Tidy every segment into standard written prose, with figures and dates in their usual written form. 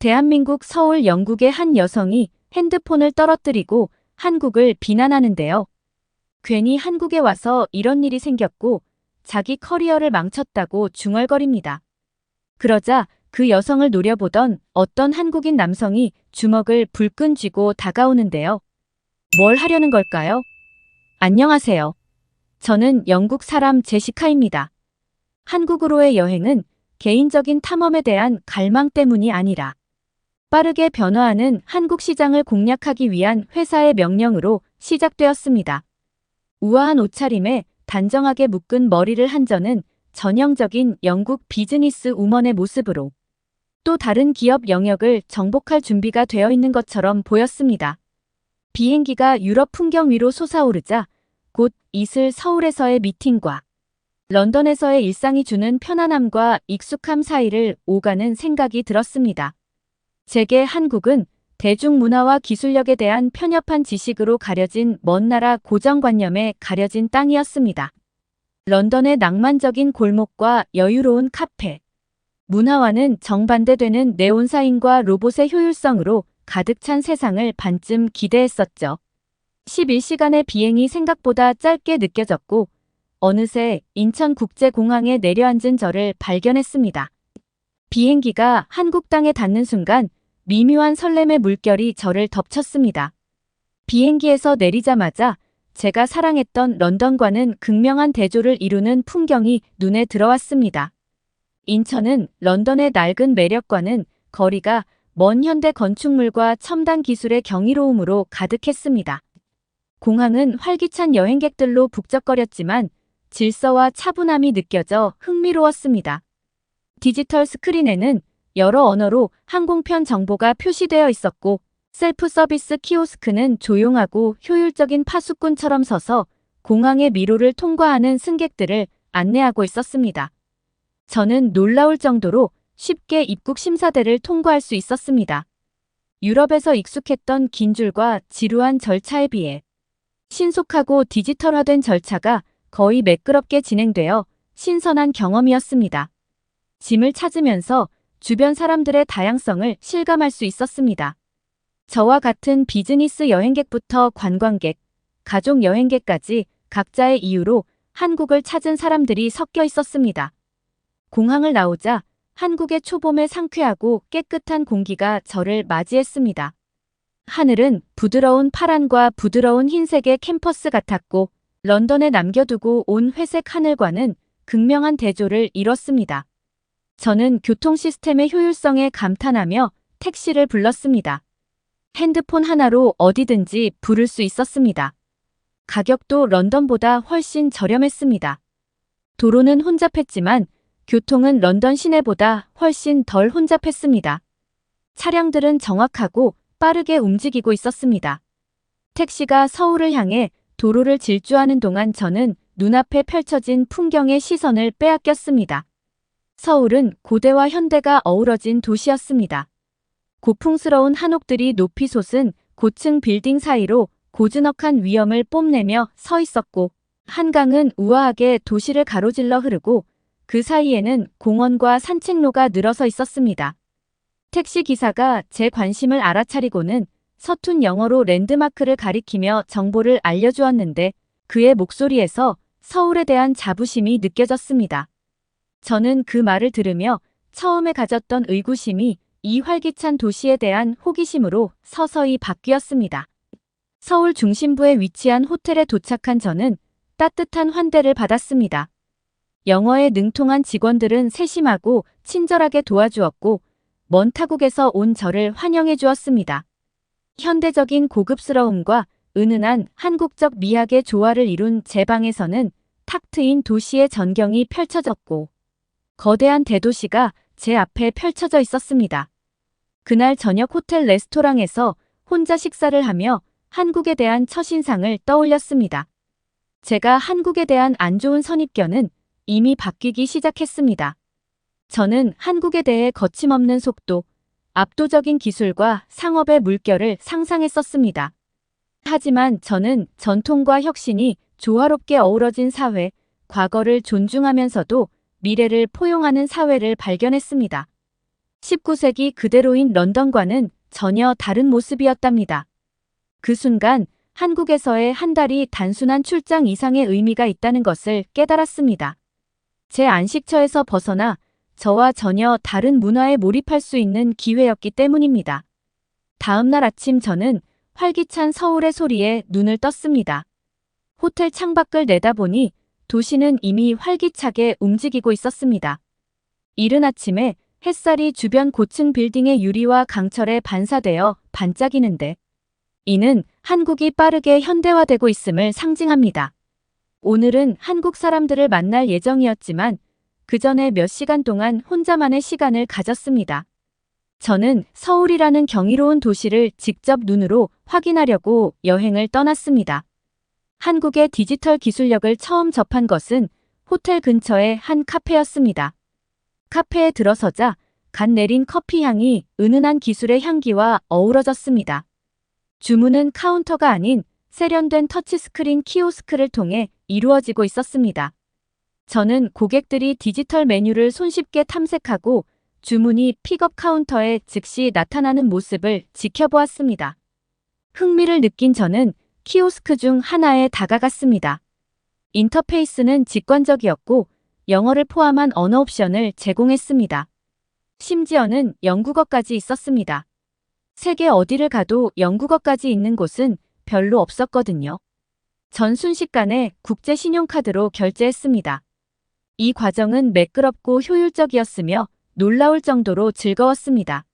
대한민국 서울 영국의 한 여성이 핸드폰을 떨어뜨리고 한국을 비난하는데요. 괜히 한국에 와서 이런 일이 생겼고 자기 커리어를 망쳤다고 중얼거립니다. 그러자 그 여성을 노려보던 어떤 한국인 남성이 주먹을 불끈 쥐고 다가오는데요. 뭘 하려는 걸까요? 안녕하세요. 저는 영국 사람 제시카입니다. 한국으로의 여행은 개인적인 탐험에 대한 갈망 때문이 아니라 빠르게 변화하는 한국 시장을 공략하기 위한 회사의 명령으로 시작되었습니다. 우아한 옷차림에 단정하게 묶은 머리를 한 저는 전형적인 영국 비즈니스 우먼의 모습으로 또 다른 기업 영역을 정복할 준비가 되어 있는 것처럼 보였습니다. 비행기가 유럽 풍경 위로 솟아오르자 곧 있을 서울에서의 미팅과 런던에서의 일상이 주는 편안함과 익숙함 사이를 오가는 생각이 들었습니다. 제게 한국은 대중문화와 기술력에 대한 편협한 지식으로 가려진 먼 나라 고정관념에 가려진 땅이었습니다. 런던의 낭만적인 골목과 여유로운 카페, 문화와는 정반대되는 네온사인과 로봇의 효율성으로 가득 찬 세상을 반쯤 기대했었죠. 11시간의 비행이 생각보다 짧게 느껴졌고 어느새 인천국제공항에 내려앉은 저를 발견했습니다. 비행기가 한국 땅에 닿는 순간 미묘한 설렘의 물결이 저를 덮쳤습니다. 비행기에서 내리자마자 제가 사랑했던 런던과는 극명한 대조를 이루는 풍경이 눈에 들어왔습니다. 인천은 런던의 낡은 매력과는 거리가 먼 현대 건축물과 첨단 기술의 경이로움으로 가득했습니다. 공항은 활기찬 여행객들로 북적거렸지만 질서와 차분함이 느껴져 흥미로웠습니다. 디지털 스크린에는 여러 언어로 항공편 정보가 표시되어 있었고 셀프 서비스 키오스크는 조용하고 효율적인 파수꾼처럼 서서 공항의 미로를 통과하는 승객들을 안내하고 있었습니다. 저는 놀라울 정도로 쉽게 입국 심사대를 통과할 수 있었습니다. 유럽에서 익숙했던 긴 줄과 지루한 절차에 비해 신속하고 디지털화된 절차가 거의 매끄럽게 진행되어 신선한 경험이었습니다. 짐을 찾으면서 주변 사람들의 다양성을 실감할 수 있었습니다. 저와 같은 비즈니스 여행객부터 관광객, 가족 여행객까지 각자의 이유로 한국을 찾은 사람들이 섞여 있었습니다. 공항을 나오자 한국의 초봄의 상쾌하고 깨끗한 공기가 저를 맞이했습니다. 하늘은 부드러운 파란과 부드러운 흰색의 캠퍼스 같았고 런던에 남겨두고 온 회색 하늘과는 극명한 대조를 이뤘습니다. 저는 교통 시스템의 효율성에 감탄하며 택시를 불렀습니다. 핸드폰 하나로 어디든지 부를 수 있었습니다. 가격도 런던보다 훨씬 저렴했습니다. 도로는 혼잡했지만 교통은 런던 시내보다 훨씬 덜 혼잡했습니다. 차량들은 정확하고 빠르게 움직이고 있었습니다. 택시가 서울을 향해 도로를 질주하는 동안 저는 눈앞에 펼쳐진 풍경의 시선을 빼앗겼습니다. 서울은 고대와 현대가 어우러진 도시였습니다. 고풍스러운 한옥들이 높이 솟은 고층 빌딩 사이로 고즈넉한 위엄을 뽐내며 서 있었고 한강은 우아하게 도시를 가로질러 흐르고 그 사이에는 공원과 산책로가 늘어서 있었습니다. 택시 기사가 제 관심을 알아차리고는 서툰 영어로 랜드마크를 가리키며 정보를 알려주었는데 그의 목소리에서 서울에 대한 자부심이 느껴졌습니다. 저는 그 말을 들으며 처음에 가졌던 의구심이 이 활기찬 도시에 대한 호기심으로 서서히 바뀌었습니다. 서울 중심부에 위치한 호텔에 도착한 저는 따뜻한 환대를 받았습니다. 영어에 능통한 직원들은 세심하고 친절하게 도와주었고 먼 타국에서 온 저를 환영해 주었습니다. 현대적인 고급스러움과 은은한 한국적 미학의 조화를 이룬 제 방에서는 탁 트인 도시의 전경이 펼쳐졌고 거대한 대도시가 제 앞에 펼쳐져 있었습니다. 그날 저녁 호텔 레스토랑에서 혼자 식사를 하며 한국에 대한 첫인상을 떠올렸습니다. 제가 한국에 대한 안 좋은 선입견은 이미 바뀌기 시작했습니다. 저는 한국에 대해 거침없는 속도, 압도적인 기술과 상업의 물결을 상상했었습니다. 하지만 저는 전통과 혁신이 조화롭게 어우러진 사회, 과거를 존중하면서도 미래를 포용하는 사회를 발견했습니다. 19세기 그대로인 런던과는 전혀 다른 모습이었답니다. 그 순간 한국에서의 한 달이 단순한 출장 이상의 의미가 있다는 것을 깨달았습니다. 제 안식처에서 벗어나 저와 전혀 다른 문화에 몰입할 수 있는 기회였기 때문입니다. 다음 날 아침 저는 활기찬 서울의 소리에 눈을 떴습니다. 호텔 창밖을 내다보니 도시는 이미 활기차게 움직이고 있었습니다. 이른 아침에 햇살이 주변 고층 빌딩의 유리와 강철에 반사되어 반짝이는데 이는 한국이 빠르게 현대화되고 있음을 상징합니다. 오늘은 한국 사람들을 만날 예정이었지만 그 전에 몇 시간 동안 혼자만의 시간을 가졌습니다. 저는 서울이라는 경이로운 도시를 직접 눈으로 확인하려고 여행을 떠났습니다. 한국의 디지털 기술력을 처음 접한 것은 호텔 근처의 한 카페였습니다. 카페에 들어서자 갓 내린 커피 향이 은은한 기술의 향기와 어우러졌습니다. 주문은 카운터가 아닌 세련된 터치스크린 키오스크를 통해 이루어지고 있었습니다. 저는 고객들이 디지털 메뉴를 손쉽게 탐색하고 주문이 픽업 카운터에 즉시 나타나는 모습을 지켜보았습니다. 흥미를 느낀 저는 키오스크 중 하나에 다가갔습니다. 인터페이스는 직관적이었고 영어를 포함한 언어 옵션을 제공했습니다. 심지어는 영국어까지 있었습니다. 세계 어디를 가도 영국어까지 있는 곳은 별로 없었거든요. 전 순식간에 국제 신용카드로 결제했습니다. 이 과정은 매끄럽고 효율적이었으며 놀라울 정도로 즐거웠습니다.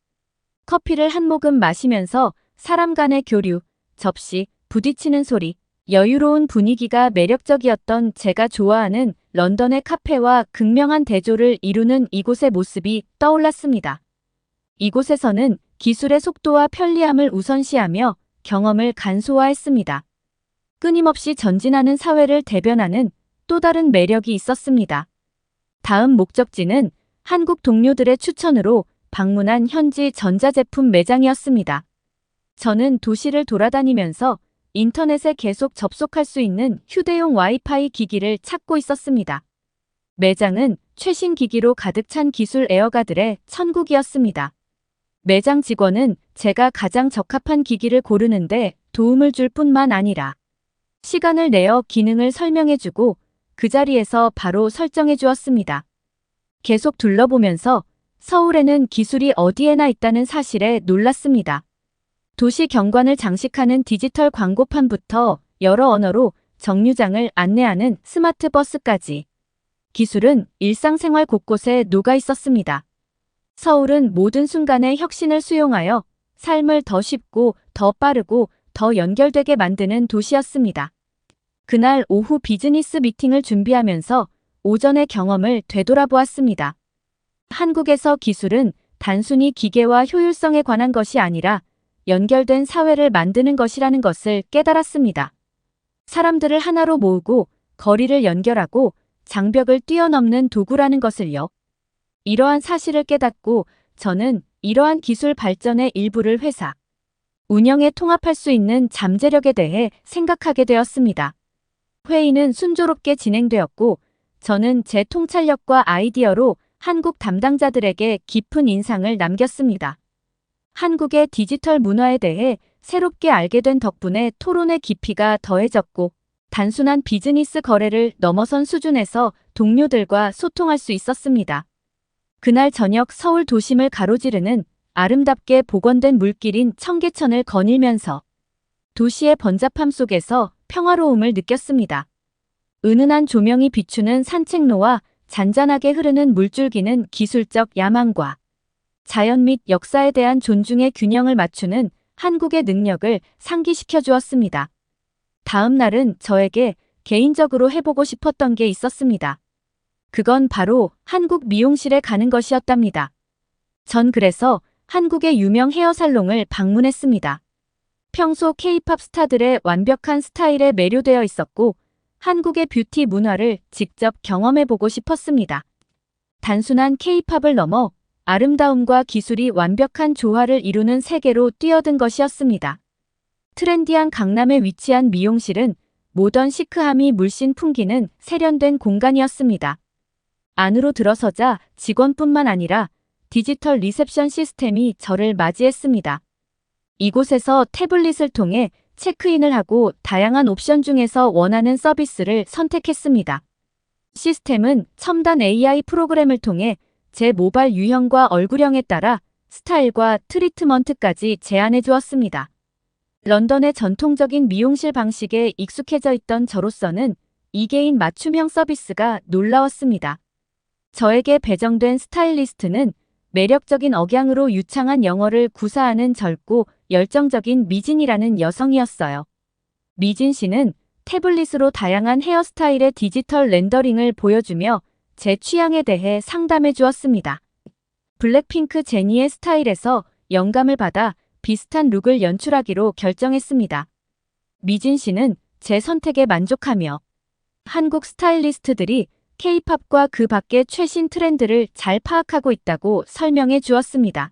커피를 한 모금 마시면서 사람 간의 교류, 접시, 부딪히는 소리, 여유로운 분위기가 매력적이었던 제가 좋아하는 런던의 카페와 극명한 대조를 이루는 이곳의 모습이 떠올랐습니다. 이곳에서는 기술의 속도와 편리함을 우선시하며 경험을 간소화했습니다. 끊임없이 전진하는 사회를 대변하는 또 다른 매력이 있었습니다. 다음 목적지는 한국 동료들의 추천으로 방문한 현지 전자제품 매장이었습니다. 저는 도시를 돌아다니면서 인터넷에 계속 접속할 수 있는 휴대용 와이파이 기기를 찾고 있었습니다. 매장은 최신 기기로 가득 찬 기술 애호가들의 천국이었습니다. 매장 직원은 제가 가장 적합한 기기를 고르는데 도움을 줄 뿐만 아니라 시간을 내어 기능을 설명해주고 그 자리에서 바로 설정해 주었습니다. 계속 둘러보면서 서울에는 기술이 어디에나 있다는 사실에 놀랐습니다. 도시 경관을 장식하는 디지털 광고판부터 여러 언어로 정류장을 안내하는 스마트 버스까지 기술은 일상생활 곳곳에 녹아 있었습니다. 서울은 모든 순간의 혁신을 수용하여 삶을 더 쉽고 더 빠르고 더 연결되게 만드는 도시였습니다. 그날 오후 비즈니스 미팅을 준비하면서 오전의 경험을 되돌아보았습니다. 한국에서 기술은 단순히 기계와 효율성에 관한 것이 아니라 연결된 사회를 만드는 것이라는 것을 깨달았습니다. 사람들을 하나로 모으고 거리를 연결하고 장벽을 뛰어넘는 도구라는 것을요. 이러한 사실을 깨닫고 저는 이러한 기술 발전의 일부를 회사 운영에 통합할 수 있는 잠재력에 대해 생각하게 되었습니다. 회의는 순조롭게 진행되었고 저는 제 통찰력과 아이디어로 한국 담당자들에게 깊은 인상을 남겼습니다. 한국의 디지털 문화에 대해 새롭게 알게 된 덕분에 토론의 깊이가 더해졌고 단순한 비즈니스 거래를 넘어선 수준에서 동료들과 소통할 수 있었습니다. 그날 저녁 서울 도심을 가로지르는 아름답게 복원된 물길인 청계천을 거닐면서 도시의 번잡함 속에서 평화로움을 느꼈습니다. 은은한 조명이 비추는 산책로와 잔잔하게 흐르는 물줄기는 기술적 야망과 자연 및 역사에 대한 존중의 균형을 맞추는 한국의 능력을 상기시켜 주었습니다. 다음 날은 저에게 개인적으로 해보고 싶었던 게 있었습니다. 그건 바로 한국 미용실에 가는 것이었답니다. 전 그래서 한국의 유명 헤어살롱을 방문했습니다. 평소 K-팝 스타들의 완벽한 스타일에 매료되어 있었고 한국의 뷰티 문화를 직접 경험해보고 싶었습니다. 단순한 K-팝을 넘어 아름다움과 기술이 완벽한 조화를 이루는 세계로 뛰어든 것이었습니다. 트렌디한 강남에 위치한 미용실은 모던 시크함이 물씬 풍기는 세련된 공간이었습니다. 안으로 들어서자 직원뿐만 아니라 디지털 리셉션 시스템이 저를 맞이했습니다. 이곳에서 태블릿을 통해 체크인을 하고 다양한 옵션 중에서 원하는 서비스를 선택했습니다. 시스템은 첨단 AI 프로그램을 통해 제 모발 유형과 얼굴형에 따라 스타일과 트리트먼트까지 제안해 주었습니다. 런던의 전통적인 미용실 방식에 익숙해져 있던 저로서는 2개인 맞춤형 서비스가 놀라웠습니다. 저에게 배정된 스타일리스트는 매력적인 억양으로 유창한 영어를 구사하는 젊고 열정적인 미진이라는 여성이었어요. 미진 씨는 태블릿으로 다양한 헤어스타일의 디지털 렌더링을 보여주며 제 취향에 대해 상담해 주었습니다. 블랙핑크 제니의 스타일에서 영감을 받아 비슷한 룩을 연출하기로 결정했습니다. 미진 씨는 제 선택에 만족하며 한국 스타일리스트들이 K-팝과 그 밖의 최신 트렌드를 잘 파악하고 있다고 설명해 주었습니다.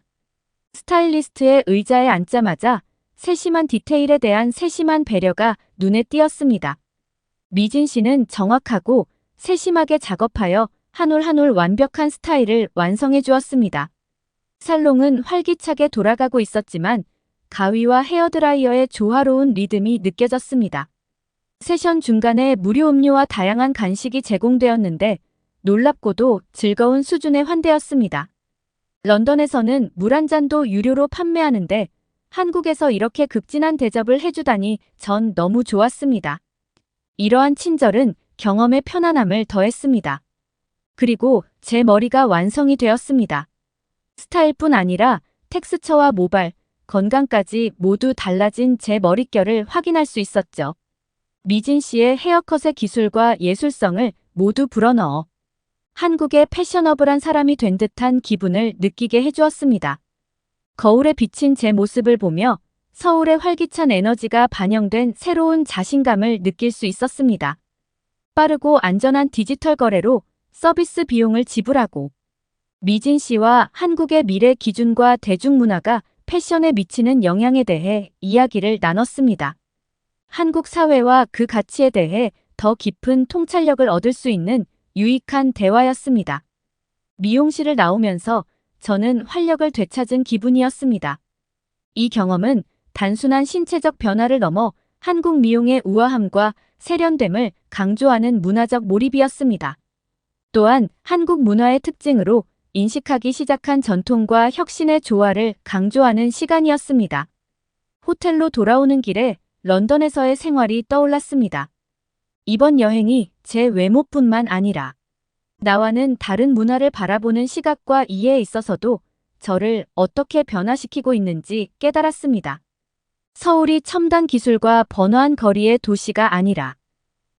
스타일리스트의 의자에 앉자마자 세심한 디테일에 대한 세심한 배려가 눈에 띄었습니다. 미진 씨는 정확하고 세심하게 작업하여 한 올 한 올 완벽한 스타일을 완성해 주었습니다. 살롱은 활기차게 돌아가고 있었지만 가위와 헤어드라이어의 조화로운 리듬이 느껴졌습니다. 세션 중간에 무료 음료와 다양한 간식이 제공되었는데 놀랍고도 즐거운 수준의 환대였습니다. 런던에서는 물 한 잔도 유료로 판매하는데 한국에서 이렇게 극진한 대접을 해주다니 전 너무 좋았습니다. 이러한 친절은 경험의 편안함을 더했습니다. 그리고 제 머리가 완성이 되었습니다. 스타일뿐 아니라 텍스처와 모발, 건강까지 모두 달라진 제 머릿결을 확인할 수 있었죠. 미진 씨의 헤어컷의 기술과 예술성을 모두 불어넣어 한국의 패셔너블한 사람이 된 듯한 기분을 느끼게 해주었습니다. 거울에 비친 제 모습을 보며 서울의 활기찬 에너지가 반영된 새로운 자신감을 느낄 수 있었습니다. 빠르고 안전한 디지털 거래로 서비스 비용을 지불하고 미진 씨와 한국의 미래 기준과 대중문화가 패션에 미치는 영향에 대해 이야기를 나눴습니다. 한국 사회와 그 가치에 대해 더 깊은 통찰력을 얻을 수 있는 유익한 대화였습니다. 미용실을 나오면서 저는 활력을 되찾은 기분이었습니다. 이 경험은 단순한 신체적 변화를 넘어 한국 미용의 우아함과 세련됨을 강조하는 문화적 몰입이었습니다. 또한 한국 문화의 특징으로 인식하기 시작한 전통과 혁신의 조화를 강조하는 시간이었습니다. 호텔로 돌아오는 길에 런던에서의 생활이 떠올랐습니다. 이번 여행이 제 외모뿐만 아니라 나와는 다른 문화를 바라보는 시각과 이해에 있어서도 저를 어떻게 변화시키고 있는지 깨달았습니다. 서울이 첨단 기술과 번화한 거리의 도시가 아니라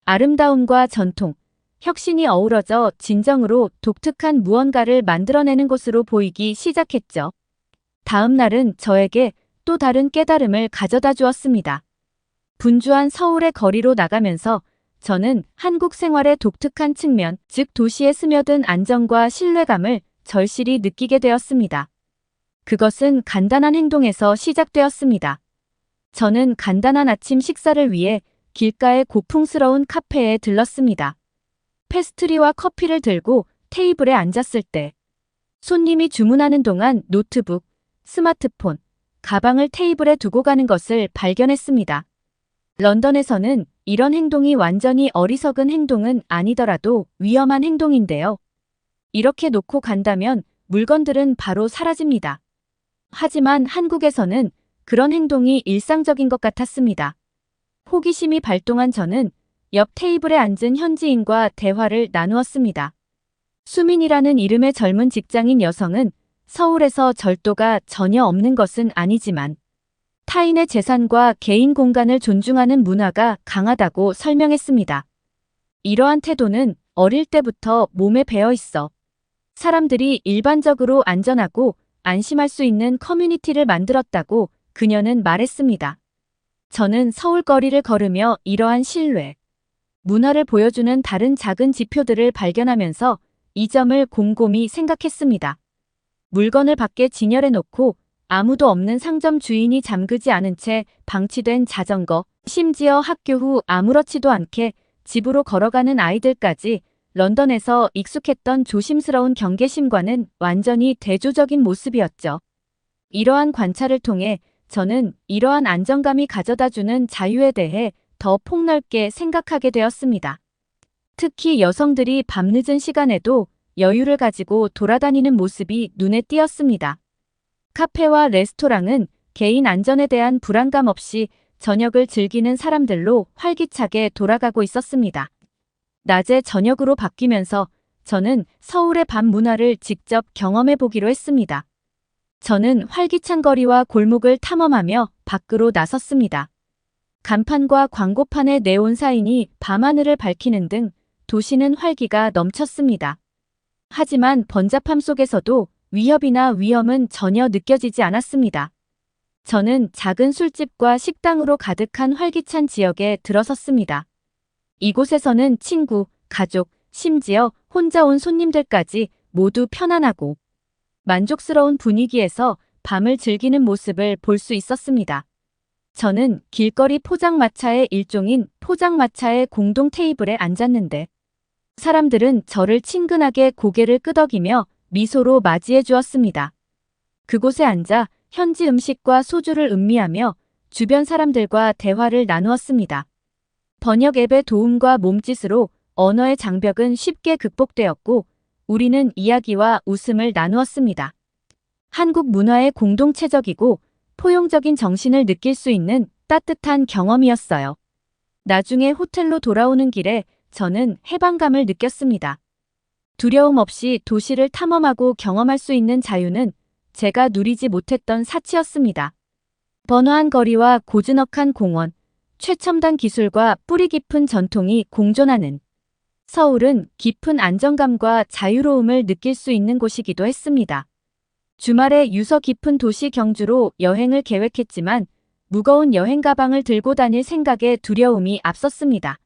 아름다움과 전통, 혁신이 어우러져 진정으로 독특한 무언가를 만들어내는 곳으로 보이기 시작했죠. 다음 날은 저에게 또 다른 깨달음을 가져다 주었습니다. 분주한 서울의 거리로 나가면서 저는 한국 생활의 독특한 측면, 즉 도시에 스며든 안정과 신뢰감을 절실히 느끼게 되었습니다. 그것은 간단한 행동에서 시작되었습니다. 저는 간단한 아침 식사를 위해 길가의 고풍스러운 카페에 들렀습니다. 페스트리와 커피를 들고 테이블에 앉았을 때 손님이 주문하는 동안 노트북, 스마트폰, 가방을 테이블에 두고 가는 것을 발견했습니다. 런던에서는 이런 행동이 완전히 어리석은 행동은 아니더라도 위험한 행동인데요. 이렇게 놓고 간다면 물건들은 바로 사라집니다. 하지만 한국에서는 그런 행동이 일상적인 것 같았습니다. 호기심이 발동한 저는 옆 테이블에 앉은 현지인과 대화를 나누었습니다. 수민이라는 이름의 젊은 직장인 여성은 서울에서 절도가 전혀 없는 것은 아니지만 타인의 재산과 개인 공간을 존중하는 문화가 강하다고 설명했습니다. 이러한 태도는 어릴 때부터 몸에 배어 있어 사람들이 일반적으로 안전하고 안심할 수 있는 커뮤니티를 만들었다고 그녀는 말했습니다. 저는 서울 거리를 걸으며 이러한 신뢰, 문화를 보여주는 다른 작은 지표들을 발견하면서 이 점을 곰곰이 생각했습니다. 물건을 밖에 진열해 놓고 아무도 없는 상점 주인이 잠그지 않은 채 방치된 자전거, 심지어 학교 후 아무렇지도 않게 집으로 걸어가는 아이들까지 런던에서 익숙했던 조심스러운 경계심과는 완전히 대조적인 모습이었죠. 이러한 관찰을 통해 저는 이러한 안정감이 가져다주는 자유에 대해 더 폭넓게 생각하게 되었습니다. 특히 여성들이 밤늦은 시간에도 여유를 가지고 돌아다니는 모습이 눈에 띄었습니다. 카페와 레스토랑은 개인 안전에 대한 불안감 없이 저녁을 즐기는 사람들로 활기차게 돌아가고 있었습니다. 낮에 저녁으로 바뀌면서 저는 서울의 밤 문화를 직접 경험해 보기로 했습니다. 저는 활기찬 거리와 골목을 탐험하며 밖으로 나섰습니다. 간판과 광고판의 네온 사인이 밤하늘을 밝히는 등 도시는 활기가 넘쳤습니다. 하지만 번잡함 속에서도 위협이나 위험은 전혀 느껴지지 않았습니다. 저는 작은 술집과 식당으로 가득한 활기찬 지역에 들어섰습니다. 이곳에서는 친구, 가족, 심지어 혼자 온 손님들까지 모두 편안하고 만족스러운 분위기에서 밤을 즐기는 모습을 볼 수 있었습니다. 저는 길거리 포장마차의 일종인 포장마차의 공동 테이블에 앉았는데 사람들은 저를 친근하게 고개를 끄덕이며 미소로 맞이해 주었습니다. 그곳에 앉아 현지 음식과 소주를 음미하며 주변 사람들과 대화를 나누었습니다. 번역 앱의 도움과 몸짓으로 언어의 장벽은 쉽게 극복되었고 우리는 이야기와 웃음을 나누었습니다. 한국 문화의 공동체적이고 포용적인 정신을 느낄 수 있는 따뜻한 경험이었어요. 나중에 호텔로 돌아오는 길에 저는 해방감을 느꼈습니다. 두려움 없이 도시를 탐험하고 경험할 수 있는 자유는 제가 누리지 못했던 사치였습니다. 번화한 거리와 고즈넉한 공원, 최첨단 기술과 뿌리 깊은 전통이 공존하는 서울은 깊은 안정감과 자유로움을 느낄 수 있는 곳이기도 했습니다. 주말에 유서 깊은 도시 경주로 여행을 계획했지만 무거운 여행 가방을 들고 다닐 생각에 두려움이 앞섰습니다.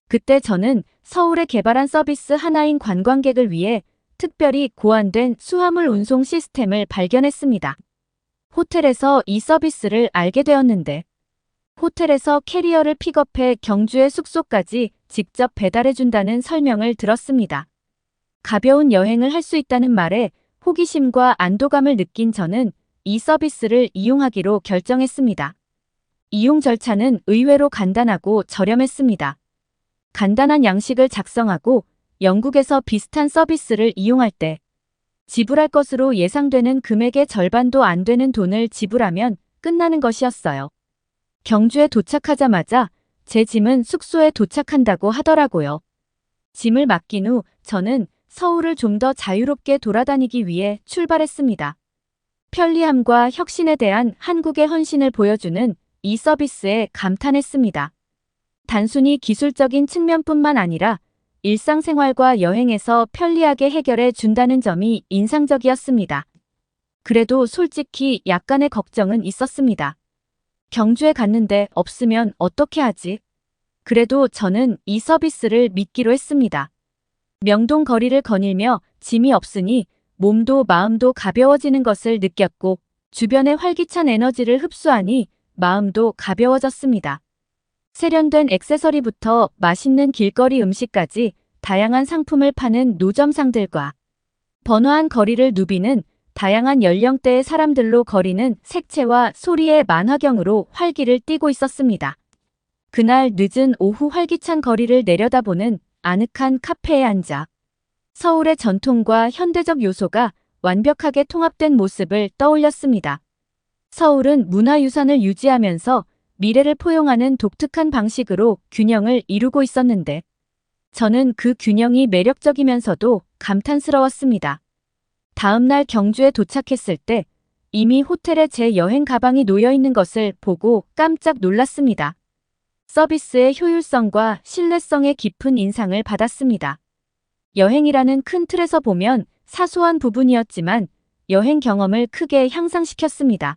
그때 저는 서울에 개발한 서비스 하나인 관광객을 위해 특별히 고안된 수화물 운송 시스템을 발견했습니다. 호텔에서 이 서비스를 알게 되었는데 호텔에서 캐리어를 픽업해 경주의 숙소까지 직접 배달해준다는 설명을 들었습니다. 가벼운 여행을 할 수 있다는 말에 호기심과 안도감을 느낀 저는 이 서비스를 이용하기로 결정했습니다. 이용 절차는 의외로 간단하고 저렴했습니다. 간단한 양식을 작성하고 영국에서 비슷한 서비스를 이용할 때 지불할 것으로 예상되는 금액의 절반도 안 되는 돈을 지불하면 끝나는 것이었어요. 경주에 도착하자마자 제 짐은 숙소에 도착한다고 하더라고요. 짐을 맡긴 후 저는 서울을 좀 더 자유롭게 돌아다니기 위해 출발했습니다. 편리함과 혁신에 대한 한국의 헌신을 보여주는 이 서비스에 감탄했습니다. 단순히 기술적인 측면뿐만 아니라 일상생활과 여행에서 편리하게 해결해 준다는 점이 인상적이었습니다. 그래도 솔직히 약간의 걱정은 있었습니다. 경주에 갔는데 없으면 어떻게 하지? 그래도 저는 이 서비스를 믿기로 했습니다. 명동 거리를 거닐며 짐이 없으니 몸도 마음도 가벼워지는 것을 느꼈고 주변의 활기찬 에너지를 흡수하니 마음도 가벼워졌습니다. 세련된 액세서리부터 맛있는 길거리 음식까지 다양한 상품을 파는 노점상들과 번화한 거리를 누비는 다양한 연령대의 사람들로 거리는 색채와 소리의 만화경으로 활기를 띠고 있었습니다. 그날 늦은 오후 활기찬 거리를 내려다보는 아늑한 카페에 앉아 서울의 전통과 현대적 요소가 완벽하게 통합된 모습을 떠올렸습니다. 서울은 문화유산을 유지하면서 미래를 포용하는 독특한 방식으로 균형을 이루고 있었는데 저는 그 균형이 매력적이면서도 감탄스러웠습니다. 다음 날 경주에 도착했을 때 이미 호텔에 제 여행 가방이 놓여 있는 것을 보고 깜짝 놀랐습니다. 서비스의 효율성과 신뢰성에 깊은 인상을 받았습니다. 여행이라는 큰 틀에서 보면 사소한 부분이었지만 여행 경험을 크게 향상시켰습니다.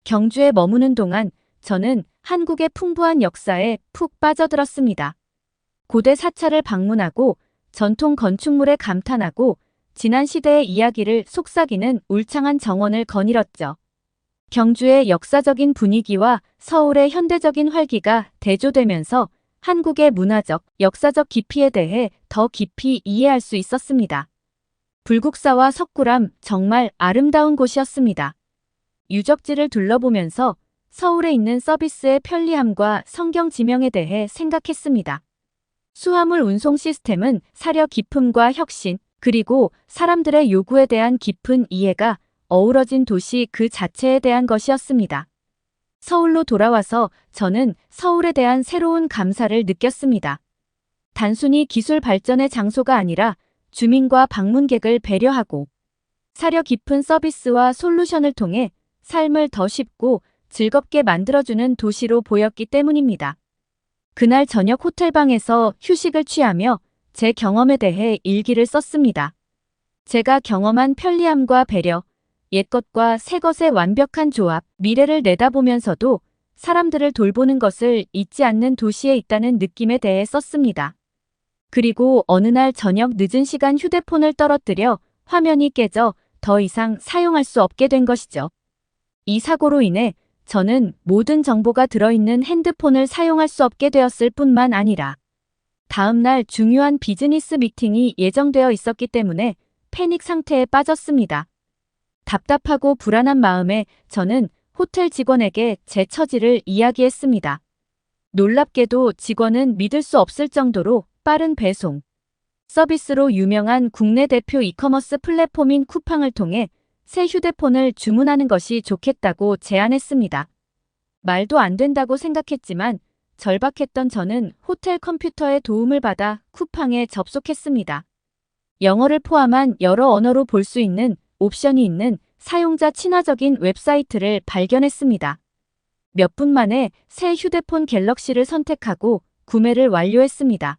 경주에 머무는 동안 저는 한국의 풍부한 역사에 푹 빠져들었습니다. 고대 사찰을 방문하고 전통 건축물에 감탄하고 지난 시대의 이야기를 속삭이는 울창한 정원을 거닐었죠. 경주의 역사적인 분위기와 서울의 현대적인 활기가 대조되면서 한국의 문화적, 역사적 깊이에 대해 더 깊이 이해할 수 있었습니다. 불국사와 석굴암 정말 아름다운 곳이었습니다. 유적지를 둘러보면서 서울에 있는 서비스의 편리함과 성경 지명에 대해 생각했습니다. 수화물 운송 시스템은 사려 깊음과 혁신, 그리고 사람들의 요구에 대한 깊은 이해가 어우러진 도시 그 자체에 대한 것이었습니다. 서울로 돌아와서 저는 서울에 대한 새로운 감사를 느꼈습니다. 단순히 기술 발전의 장소가 아니라 주민과 방문객을 배려하고 사려 깊은 서비스와 솔루션을 통해 삶을 더 쉽고 즐겁게 만들어주는 도시로 보였기 때문입니다. 그날 저녁 호텔방에서 휴식을 취하며 제 경험에 대해 일기를 썼습니다. 제가 경험한 편리함과 배려, 옛것과 새것의 완벽한 조합, 미래를 내다보면서도 사람들을 돌보는 것을 잊지 않는 도시에 있다는 느낌에 대해 썼습니다. 그리고 어느 날 저녁 늦은 시간 휴대폰을 떨어뜨려 화면이 깨져 더 이상 사용할 수 없게 된 것이죠. 이 사고로 인해 저는 모든 정보가 들어있는 핸드폰을 사용할 수 없게 되었을 뿐만 아니라 다음 날 중요한 비즈니스 미팅이 예정되어 있었기 때문에 패닉 상태에 빠졌습니다. 답답하고 불안한 마음에 저는 호텔 직원에게 제 처지를 이야기했습니다. 놀랍게도 직원은 믿을 수 없을 정도로 빠른 배송 서비스로 유명한 국내 대표 이커머스 플랫폼인 쿠팡을 통해 새 휴대폰을 주문하는 것이 좋겠다고 제안했습니다. 말도 안 된다고 생각했지만 절박했던 저는 호텔 컴퓨터의 도움을 받아 쿠팡에 접속했습니다. 영어를 포함한 여러 언어로 볼 수 있는 옵션이 있는 사용자 친화적인 웹사이트를 발견했습니다. 몇 분 만에 새 휴대폰 갤럭시를 선택하고 구매를 완료했습니다.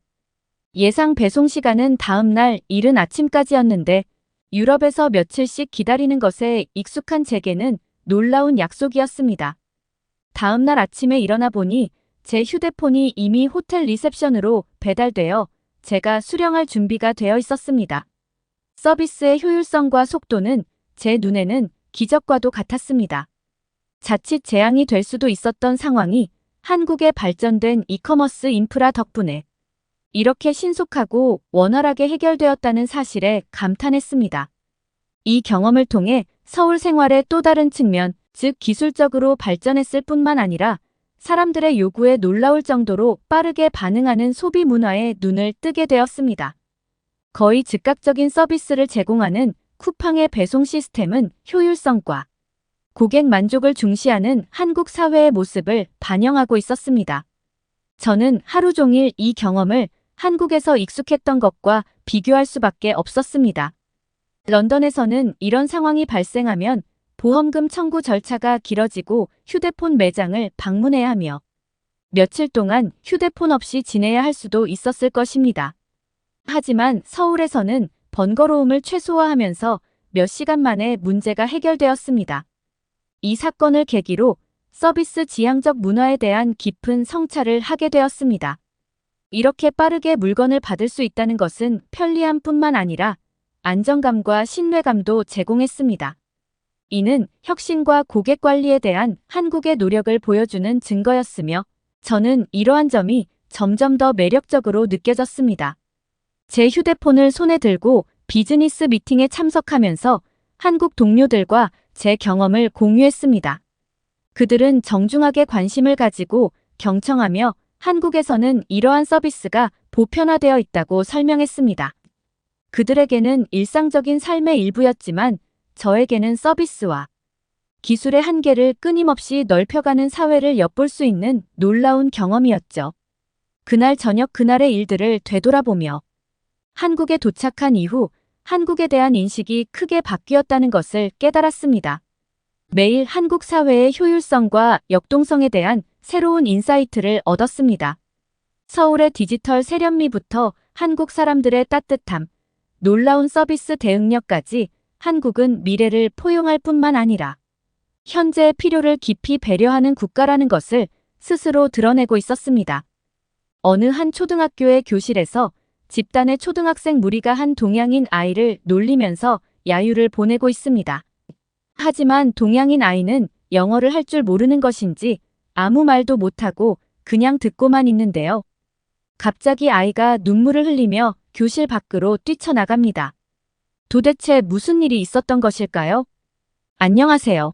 예상 배송 시간은 다음 날 이른 아침까지였는데 유럽에서 며칠씩 기다리는 것에 익숙한 제게는 놀라운 약속이었습니다. 다음 날 아침에 일어나 보니 제 휴대폰이 이미 호텔 리셉션으로 배달되어 제가 수령할 준비가 되어 있었습니다. 서비스의 효율성과 속도는 제 눈에는 기적과도 같았습니다. 자칫 재앙이 될 수도 있었던 상황이 한국의 발전된 이커머스 인프라 덕분에 이렇게 신속하고 원활하게 해결되었다는 사실에 감탄했습니다. 이 경험을 통해 서울 생활의 또 다른 측면, 즉 기술적으로 발전했을 뿐만 아니라 사람들의 요구에 놀라울 정도로 빠르게 반응하는 소비 문화에 눈을 뜨게 되었습니다. 거의 즉각적인 서비스를 제공하는 쿠팡의 배송 시스템은 효율성과 고객 만족을 중시하는 한국 사회의 모습을 반영하고 있었습니다. 저는 하루 종일 이 경험을 한국에서 익숙했던 것과 비교할 수밖에 없었습니다. 런던에서는 이런 상황이 발생하면 보험금 청구 절차가 길어지고 휴대폰 매장을 방문해야 하며 며칠 동안 휴대폰 없이 지내야 할 수도 있었을 것입니다. 하지만 서울에서는 번거로움을 최소화하면서 몇 시간 만에 문제가 해결되었습니다. 이 사건을 계기로 서비스 지향적 문화에 대한 깊은 성찰을 하게 되었습니다. 이렇게 빠르게 물건을 받을 수 있다는 것은 편리함뿐만 아니라 안정감과 신뢰감도 제공했습니다. 이는 혁신과 고객 관리에 대한 한국의 노력을 보여주는 증거였으며 저는 이러한 점이 점점 더 매력적으로 느껴졌습니다. 제 휴대폰을 손에 들고 비즈니스 미팅에 참석하면서 한국 동료들과 제 경험을 공유했습니다. 그들은 정중하게 관심을 가지고 경청하며 한국에서는 이러한 서비스가 보편화되어 있다고 설명했습니다. 그들에게는 일상적인 삶의 일부였지만 저에게는 서비스와 기술의 한계를 끊임없이 넓혀가는 사회를 엿볼 수 있는 놀라운 경험이었죠. 그날 저녁 그날의 일들을 되돌아보며 한국에 도착한 이후 한국에 대한 인식이 크게 바뀌었다는 것을 깨달았습니다. 매일 한국 사회의 효율성과 역동성에 대한 새로운 인사이트를 얻었습니다. 서울의 디지털 세련미부터 한국 사람들의 따뜻함, 놀라운 서비스 대응력까지 한국은 미래를 포용할 뿐만 아니라 현재의 필요를 깊이 배려하는 국가라는 것을 스스로 드러내고 있었습니다. 어느 한 초등학교의 교실에서 집단의 초등학생 무리가 한 동양인 아이를 놀리면서 야유를 보내고 있습니다. 하지만 동양인 아이는 영어를 할 줄 모르는 것인지 아무 말도 못하고 그냥 듣고만 있는데요. 갑자기 아이가 눈물을 흘리며 교실 밖으로 뛰쳐나갑니다. 도대체 무슨 일이 있었던 것일까요? 안녕하세요.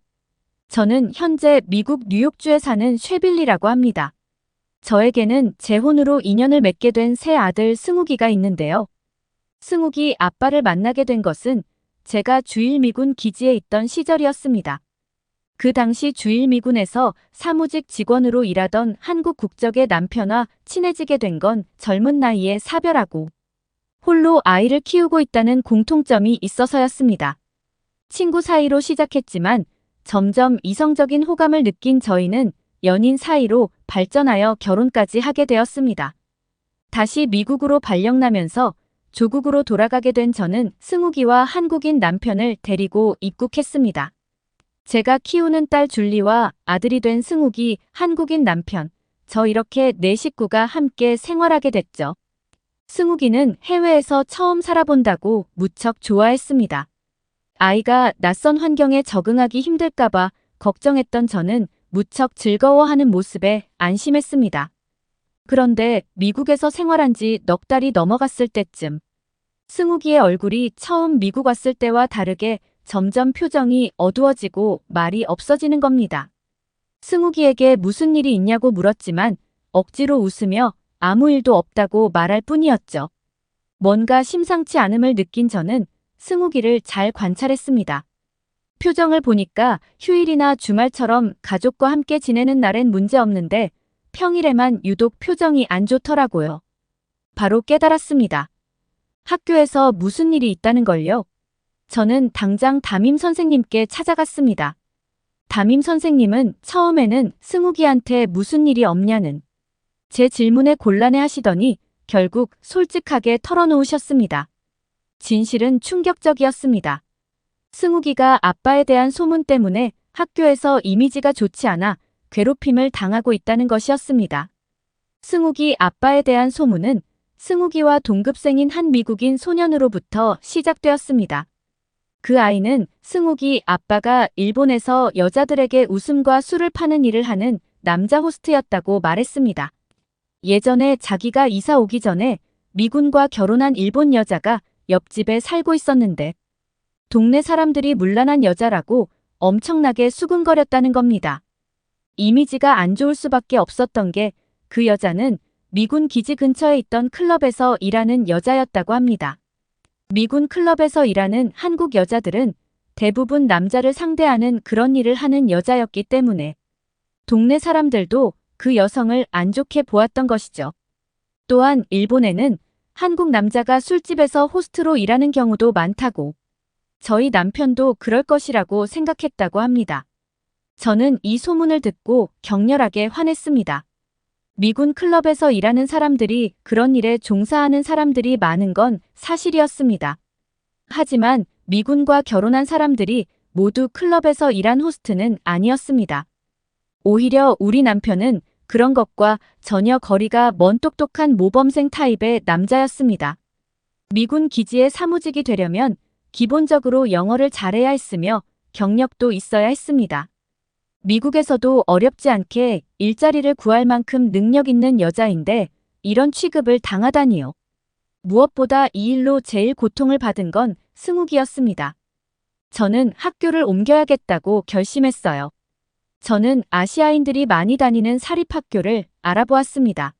저는 현재 미국 뉴욕주에 사는 쉐빌리라고 합니다. 저에게는 재혼으로 인연을 맺게 된 새 아들 승욱이가 있는데요. 승욱이 아빠를 만나게 된 것은 제가 주일미군 기지에 있던 시절이었습니다. 그 당시 주일미군에서 사무직 직원으로 일하던 한국 국적의 남편과 친해지게 된 건 젊은 나이에 사별하고 홀로 아이를 키우고 있다는 공통점이 있어서였습니다. 친구 사이로 시작했지만 점점 이성적인 호감을 느낀 저희는 연인 사이로 발전하여 결혼까지 하게 되었습니다. 다시 미국으로 발령나면서 조국으로 돌아가게 된 저는 승욱이와 한국인 남편을 데리고 입국했습니다. 제가 키우는 딸 줄리와 아들이 된 승욱이, 한국인 남편, 저 이렇게 네 식구가 함께 생활하게 됐죠. 승욱이는 해외에서 처음 살아본다고 무척 좋아했습니다. 아이가 낯선 환경에 적응하기 힘들까봐 걱정했던 저는 무척 즐거워하는 모습에 안심했습니다. 그런데 미국에서 생활한 지 넉 달이 넘어갔을 때쯤 승욱이의 얼굴이 처음 미국 왔을 때와 다르게 점점 표정이 어두워지고 말이 없어지는 겁니다. 승욱이에게 무슨 일이 있냐고 물었지만 억지로 웃으며 아무 일도 없다고 말할 뿐이었죠. 뭔가 심상치 않음을 느낀 저는 승욱이를 잘 관찰했습니다. 표정을 보니까 휴일이나 주말처럼 가족과 함께 지내는 날엔 문제없는데 평일에만 유독 표정이 안 좋더라고요. 바로 깨달았습니다. 학교에서 무슨 일이 있다는 걸요. 저는 당장 담임 선생님께 찾아갔습니다. 담임 선생님은 처음에는 승욱이한테 무슨 일이 없냐는 제 질문에 곤란해 하시더니 결국 솔직하게 털어놓으셨습니다. 진실은 충격적이었습니다. 승욱이가 아빠에 대한 소문 때문에 학교에서 이미지가 좋지 않아 괴롭힘을 당하고 있다는 것이었습니다. 승욱이 아빠에 대한 소문은 승욱이와 동급생인 한 미국인 소년으로부터 시작되었습니다. 그 아이는 승욱이 아빠가 일본에서 여자들에게 웃음과 술을 파는 일을 하는 남자 호스트였다고 말했습니다. 예전에 자기가 이사 오기 전에 미군과 결혼한 일본 여자가 옆집에 살고 있었는데 동네 사람들이 문란한 여자라고 엄청나게 수군거렸다는 겁니다. 이미지가 안 좋을 수밖에 없었던 게 그 여자는 미군 기지 근처에 있던 클럽에서 일하는 여자였다고 합니다. 미군 클럽에서 일하는 한국 여자들은 대부분 남자를 상대하는 그런 일을 하는 여자였기 때문에 동네 사람들도 그 여성을 안 좋게 보았던 것이죠. 또한 일본에는 한국 남자가 술집에서 호스트로 일하는 경우도 많다고 저희 남편도 그럴 것이라고 생각했다고 합니다. 저는 이 소문을 듣고 격렬하게 화냈습니다. 미군 클럽에서 일하는 사람들이 그런 일에 종사하는 사람들이 많은 건 사실이었습니다. 하지만 미군과 결혼한 사람들이 모두 클럽에서 일한 호스트는 아니었습니다. 오히려 우리 남편은 그런 것과 전혀 거리가 먼 똑똑한 모범생 타입의 남자였습니다. 미군 기지에 사무직이 되려면 기본적으로 영어를 잘해야 했으며 경력도 있어야 했습니다. 미국에서도 어렵지 않게 일자리를 구할 만큼 능력 있는 여자인데 이런 취급을 당하다니요. 무엇보다 이 일로 제일 고통을 받은 건 승욱이었습니다. 저는 학교를 옮겨야겠다고 결심했어요. 저는 아시아인들이 많이 다니는 사립학교를 알아보았습니다.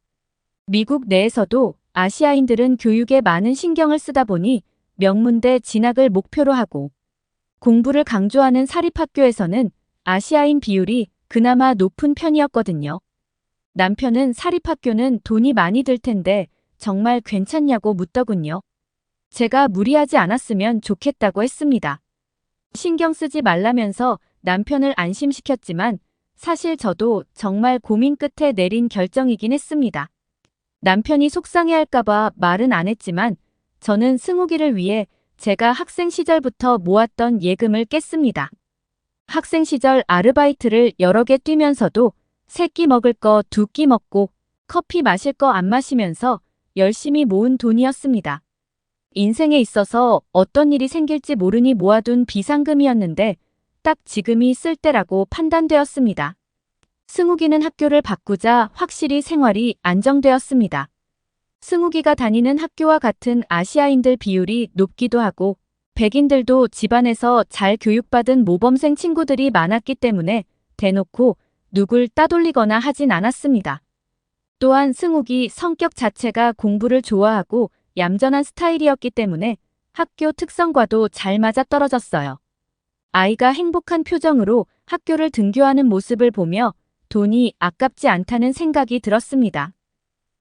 미국 내에서도 아시아인들은 교육에 많은 신경을 쓰다 보니 명문대 진학을 목표로 하고 공부를 강조하는 사립학교에서는 아시아인 비율이 그나마 높은 편이었거든요. 남편은 사립학교는 돈이 많이 들 텐데 정말 괜찮냐고 묻더군요. 제가 무리하지 않았으면 좋겠다고 했습니다. 신경 쓰지 말라면서 남편을 안심시켰지만 사실 저도 정말 고민 끝에 내린 결정이긴 했습니다. 남편이 속상해할까봐 말은 안 했지만 저는 승욱이를 위해 제가 학생 시절부터 모았던 예금을 깼습니다. 학생 시절 아르바이트를 여러 개 뛰면서도 세 끼 먹을 거 두 끼 먹고 커피 마실 거 안 마시면서 열심히 모은 돈이었습니다. 인생에 있어서 어떤 일이 생길지 모르니 모아둔 비상금이었는데 딱 지금이 쓸 때라고 판단되었습니다. 승욱이는 학교를 바꾸자 확실히 생활이 안정되었습니다. 승욱이가 다니는 학교와 같은 아시아인들 비율이 높기도 하고 백인들도 집안에서 잘 교육받은 모범생 친구들이 많았기 때문에 대놓고 누굴 따돌리거나 하진 않았습니다. 또한 승욱이 성격 자체가 공부를 좋아하고 얌전한 스타일이었기 때문에 학교 특성과도 잘 맞아떨어졌어요. 아이가 행복한 표정으로 학교를 등교하는 모습을 보며 돈이 아깝지 않다는 생각이 들었습니다.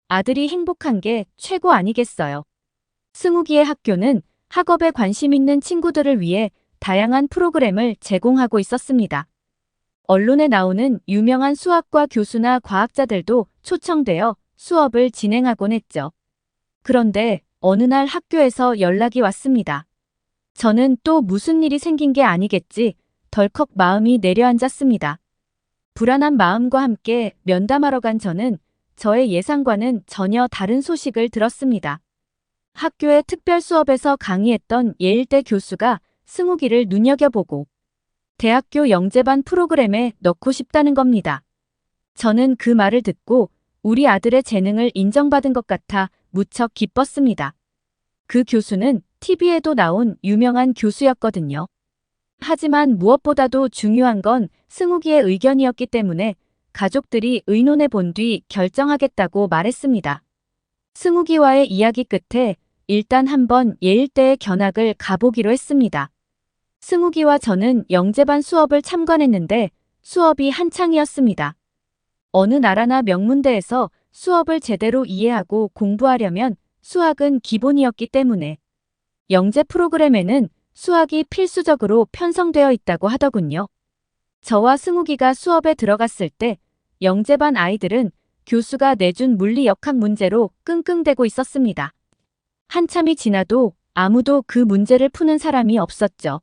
아들이 행복한 게 최고 아니겠어요. 승욱이의 학교는 학업에 관심 있는 친구들을 위해 다양한 프로그램을 제공하고 있었습니다. 언론에 나오는 유명한 수학과 교수나 과학자들도 초청되어 수업을 진행하곤 했죠. 그런데 어느 날 학교에서 연락이 왔습니다. 저는 또 무슨 일이 생긴 게 아니겠지 덜컥 마음이 내려앉았습니다. 불안한 마음과 함께 면담하러 간 저는 저의 예상과는 전혀 다른 소식을 들었습니다. 학교의 특별 수업에서 강의했던 예일대 교수가 승욱이를 눈여겨보고 대학교 영재반 프로그램에 넣고 싶다는 겁니다. 저는 그 말을 듣고 우리 아들의 재능을 인정받은 것 같아 무척 기뻤습니다. 그 교수는 TV에도 나온 유명한 교수였거든요. 하지만 무엇보다도 중요한 건 승욱이의 의견이었기 때문에 가족들이 의논해 본 뒤 결정하겠다고 말했습니다. 승욱이와의 이야기 끝에 일단 한번 예일대에 견학을 가보기로 했습니다. 승욱이와 저는 영재반 수업을 참관했는데 수업이 한창이었습니다. 어느 나라나 명문대에서 수업을 제대로 이해하고 공부하려면 수학은 기본이었기 때문에 영재 프로그램에는 수학이 필수적으로 편성되어 있다고 하더군요. 저와 승욱이가 수업에 들어갔을 때 영재반 아이들은 교수가 내준 물리 역학 문제로 끙끙대고 있었습니다. 한참이 지나도 아무도 그 문제를 푸는 사람이 없었죠.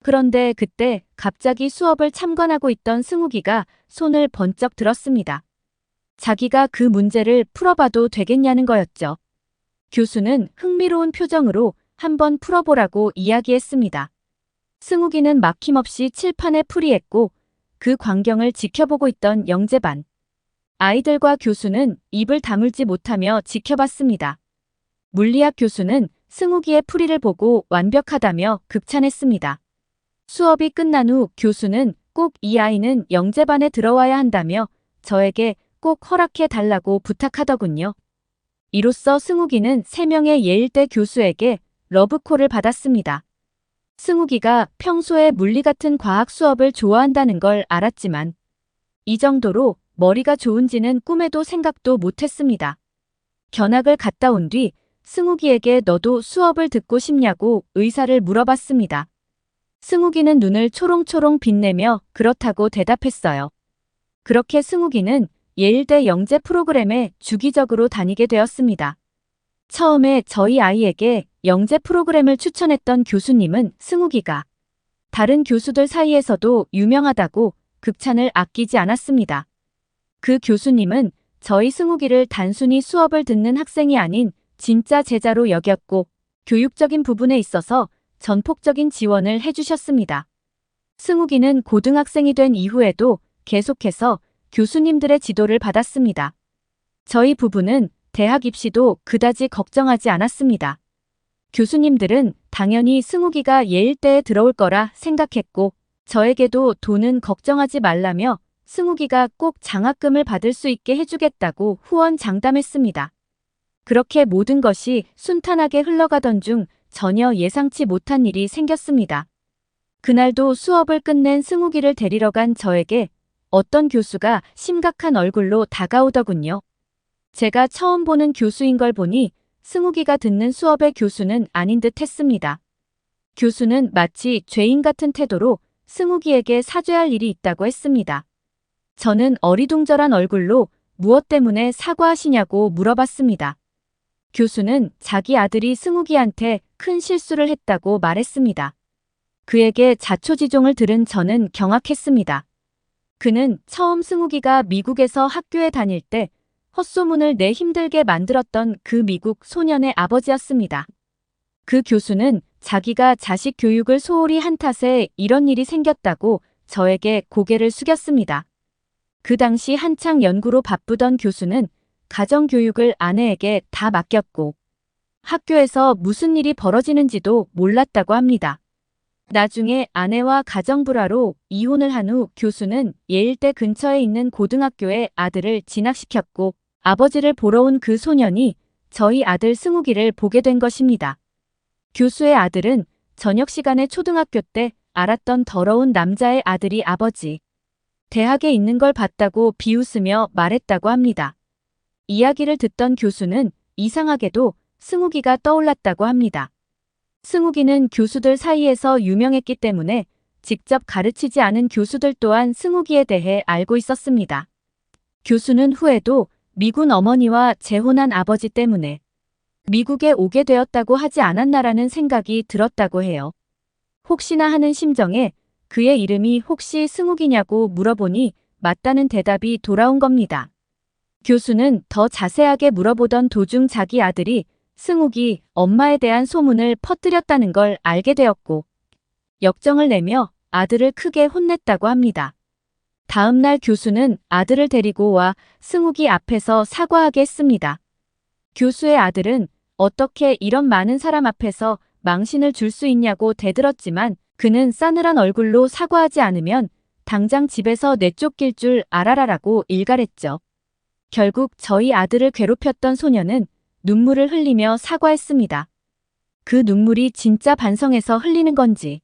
그런데 그때 갑자기 수업을 참관하고 있던 승욱이가 손을 번쩍 들었습니다. 자기가 그 문제를 풀어봐도 되겠냐는 거였죠. 교수는 흥미로운 표정으로 한번 풀어보라고 이야기했습니다. 승욱이는 막힘없이 칠판에 풀이했고 그 광경을 지켜보고 있던 영재반 아이들과 교수는 입을 다물지 못하며 지켜봤습니다. 물리학 교수는 승욱이의 풀이를 보고 완벽하다며 극찬했습니다. 수업이 끝난 후 교수는 꼭 이 아이는 영재반에 들어와야 한다며 저에게 꼭 허락해 달라고 부탁하더군요. 이로써 승욱이는 3명의 예일대 교수에게 러브콜을 받았습니다. 승욱이가 평소에 물리 같은 과학 수업을 좋아한다는 걸 알았지만 이 정도로 머리가 좋은지는 꿈에도 생각도 못했습니다. 견학을 갔다 온 뒤 승욱이에게 너도 수업을 듣고 싶냐고 의사를 물어봤습니다. 승욱이는 눈을 초롱초롱 빛내며 그렇다고 대답했어요. 그렇게 승욱이는 예일대 영재 프로그램에 주기적으로 다니게 되었습니다. 처음에 저희 아이에게 영재 프로그램을 추천했던 교수님은 승욱이가 다른 교수들 사이에서도 유명하다고 극찬을 아끼지 않았습니다. 그 교수님은 저희 승욱이를 단순히 수업을 듣는 학생이 아닌 진짜 제자로 여겼고 교육적인 부분에 있어서 전폭적인 지원을 해주셨습니다. 승욱이는 고등학생이 된 이후에도 계속해서 교수님들의 지도를 받았습니다. 저희 부부는 대학 입시도 그다지 걱정하지 않았습니다. 교수님들은 당연히 승욱이가 예일대에 들어올 거라 생각했고 저에게도 돈은 걱정하지 말라며 승욱이가 꼭 장학금을 받을 수 있게 해주겠다고 후원장담했습니다. 그렇게 모든 것이 순탄하게 흘러가던 중 전혀 예상치 못한 일이 생겼습니다. 그날도 수업을 끝낸 승욱이를 데리러 간 저에게 어떤 교수가 심각한 얼굴로 다가오더군요. 제가 처음 보는 교수인 걸 보니 승욱이가 듣는 수업의 교수는 아닌 듯 했습니다. 교수는 마치 죄인 같은 태도로 승욱이에게 사죄할 일이 있다고 했습니다. 저는 어리둥절한 얼굴로 무엇 때문에 사과하시냐고 물어봤습니다. 교수는 자기 아들이 승욱이한테 큰 실수를 했다고 말했습니다. 그에게 자초지종을 들은 저는 경악했습니다. 그는 처음 승욱이가 미국에서 학교에 다닐 때 헛소문을 내 힘들게 만들었던 그 미국 소년의 아버지였습니다. 그 교수는 자기가 자식 교육을 소홀히 한 탓에 이런 일이 생겼다고 저에게 고개를 숙였습니다. 그 당시 한창 연구로 바쁘던 교수는 가정교육을 아내에게 다 맡겼고 학교에서 무슨 일이 벌어지는지도 몰랐다고 합니다. 나중에 아내와 가정불화로 이혼을 한 후 교수는 예일대 근처에 있는 고등학교에 아들을 진학시켰고 아버지를 보러 온 그 소년이 저희 아들 승욱이를 보게 된 것입니다. 교수의 아들은 저녁 시간에 초등학교 때 알았던 더러운 남자의 아들이 아버지 대학에 있는 걸 봤다고 비웃으며 말했다고 합니다. 이야기를 듣던 교수는 이상하게도 승욱이가 떠올랐다고 합니다. 승욱이는 교수들 사이에서 유명했기 때문에 직접 가르치지 않은 교수들 또한 승욱이에 대해 알고 있었습니다. 교수는 후에도 미군 어머니와 재혼한 아버지 때문에 미국에 오게 되었다고 하지 않았나라는 생각이 들었다고 해요. 혹시나 하는 심정에 그의 이름이 혹시 승욱이냐고 물어보니 맞다는 대답이 돌아온 겁니다. 교수는 더 자세하게 물어보던 도중 자기 아들이 승욱이 엄마에 대한 소문을 퍼뜨렸다는 걸 알게 되었고 역정을 내며 아들을 크게 혼냈다고 합니다. 다음 날 교수는 아들을 데리고 와 승욱이 앞에서 사과하게 했습니다. 교수의 아들은 어떻게 이런 많은 사람 앞에서 망신을 줄 수 있냐고 대들었지만 그는 싸늘한 얼굴로 사과하지 않으면 당장 집에서 내쫓길 줄 알아라라고 일갈했죠. 결국 저희 아들을 괴롭혔던 소녀는 눈물을 흘리며 사과했습니다. 그 눈물이 진짜 반성해서 흘리는 건지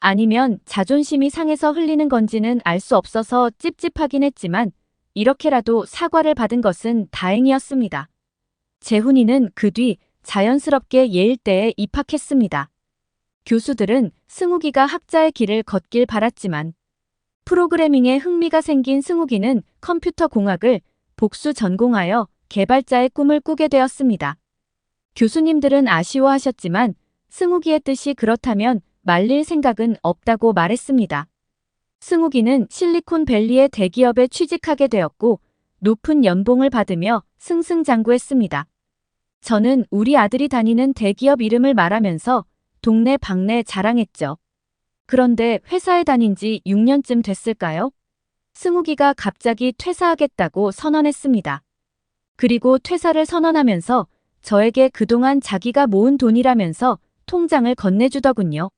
아니면 자존심이 상해서 흘리는 건지는 알 수 없어서 찝찝하긴 했지만 이렇게라도 사과를 받은 것은 다행이었습니다. 재훈이는 그 뒤 자연스럽게 예일대에 입학했습니다. 교수들은 승욱이가 학자의 길을 걷길 바랐지만 프로그래밍에 흥미가 생긴 승욱이는 컴퓨터 공학을 복수 전공하여 개발자의 꿈을 꾸게 되었습니다. 교수님들은 아쉬워하셨지만 승욱이의 뜻이 그렇다면 말릴 생각은 없다고 말했습니다. 승욱이는 실리콘밸리의 대기업에 취직하게 되었고 높은 연봉을 받으며 승승장구했습니다. 저는 우리 아들이 다니는 대기업 이름을 말하면서 동네 방네 자랑했죠. 그런데 회사에 다닌 지 6년쯤 됐을까요? 승욱이가 갑자기 퇴사하겠다고 선언했습니다. 그리고 퇴사를 선언하면서 저에게 그동안 자기가 모은 돈이라면서 통장을 건네주더군요.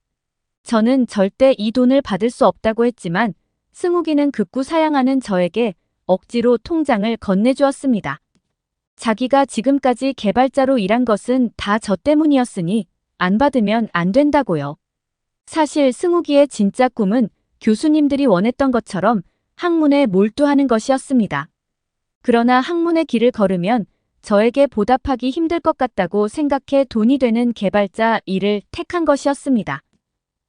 저는 절대 이 돈을 받을 수 없다고 했지만 승욱이는 극구 사양하는 저에게 억지로 통장을 건네주었습니다. 자기가 지금까지 개발자로 일한 것은 다 저 때문이었으니 안 받으면 안 된다고요. 사실 승욱이의 진짜 꿈은 교수님들이 원했던 것처럼 학문에 몰두하는 것이었습니다. 그러나 학문의 길을 걸으면 저에게 보답하기 힘들 것 같다고 생각해 돈이 되는 개발자 일을 택한 것이었습니다.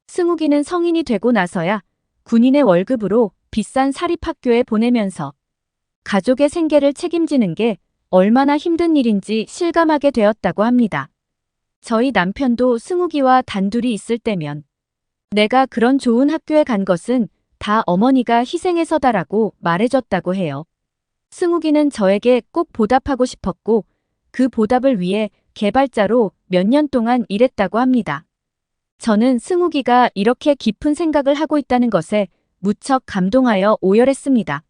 승욱이는 성인이 되고 나서야 군인의 월급으로 비싼 사립학교에 보내면서 가족의 생계를 책임지는 게 얼마나 힘든 일인지 실감하게 되었다고 합니다. 저희 남편도 승욱이와 단둘이 있을 때면 내가 그런 좋은 학교에 간 것은 다 어머니가 희생해서다라고 말해줬다고 해요. 승욱이는 저에게 꼭 보답하고 싶었고 그 보답을 위해 개발자로 몇 년 동안 일했다고 합니다. 저는 승욱이가 이렇게 깊은 생각을 하고 있다는 것에 무척 감동하여 오열했습니다.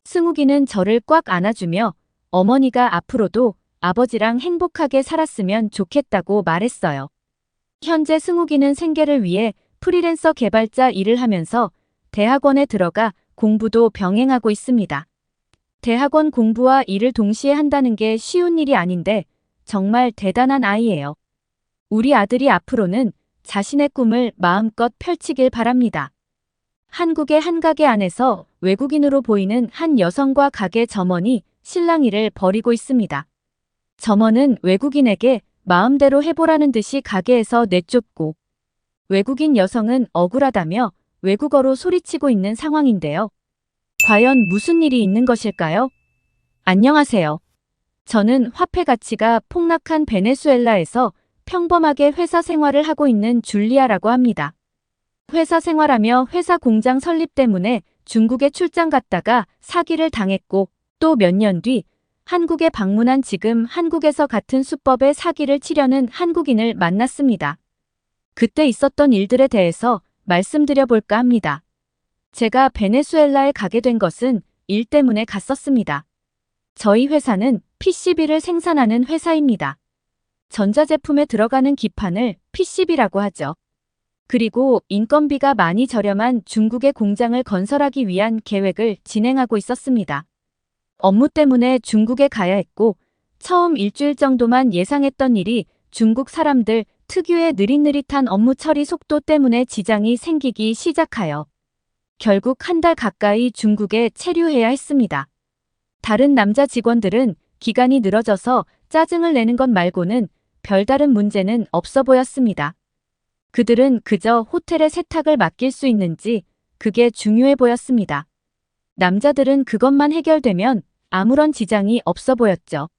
승욱이는 저를 꽉 안아주며 어머니가 앞으로도 아버지랑 행복하게 살았으면 좋겠다고 말했어요. 현재 승욱이는 생계를 위해 프리랜서 개발자 일을 하면서 대학원에 들어가 공부도 병행하고 있습니다. 대학원 공부와 일을 동시에 한다는 게 쉬운 일이 아닌데 정말 대단한 아이예요. 우리 아들이 앞으로는 자신의 꿈을 마음껏 펼치길 바랍니다. 한국의 한 가게 안에서 외국인으로 보이는 한 여성과 가게 점원이 실랑이를 벌이고 있습니다. 점원은 외국인에게 마음대로 해보라는 듯이 가게에서 내쫓고 외국인 여성은 억울하다며 외국어로 소리치고 있는 상황인데요. 과연 무슨 일이 있는 것일까요? 안녕하세요. 저는 화폐 가치가 폭락한 베네수엘라에서 평범하게 회사 생활을 하고 있는 줄리아라고 합니다. 회사 생활하며 회사 공장 설립 때문에 중국에 출장 갔다가 사기를 당했고 또 몇 년 뒤 한국에 방문한 지금 한국에서 같은 수법의 사기를 치려는 한국인을 만났습니다. 그때 있었던 일들에 대해서 말씀드려 볼까 합니다. 제가 베네수엘라에 가게 된 것은 일 때문에 갔었습니다. 저희 회사는 PCB를 생산하는 회사입니다. 전자제품에 들어가는 기판을 PCB라고 하죠. 그리고 인건비가 많이 저렴한 중국의 공장을 건설하기 위한 계획을 진행하고 있었습니다. 업무 때문에 중국에 가야 했고 처음 일주일 정도만 예상했던 일이 중국 사람들 특유의 느릿느릿한 업무 처리 속도 때문에 지장이 생기기 시작하여 결국 한 달 가까이 중국에 체류해야 했습니다. 다른 남자 직원들은 기간이 늘어져서 짜증을 내는 것 말고는 별다른 문제는 없어 보였습니다. 그들은 그저 호텔의 세탁을 맡길 수 있는지 그게 중요해 보였습니다. 남자들은 그것만 해결되면 아무런 지장이 없어 보였죠.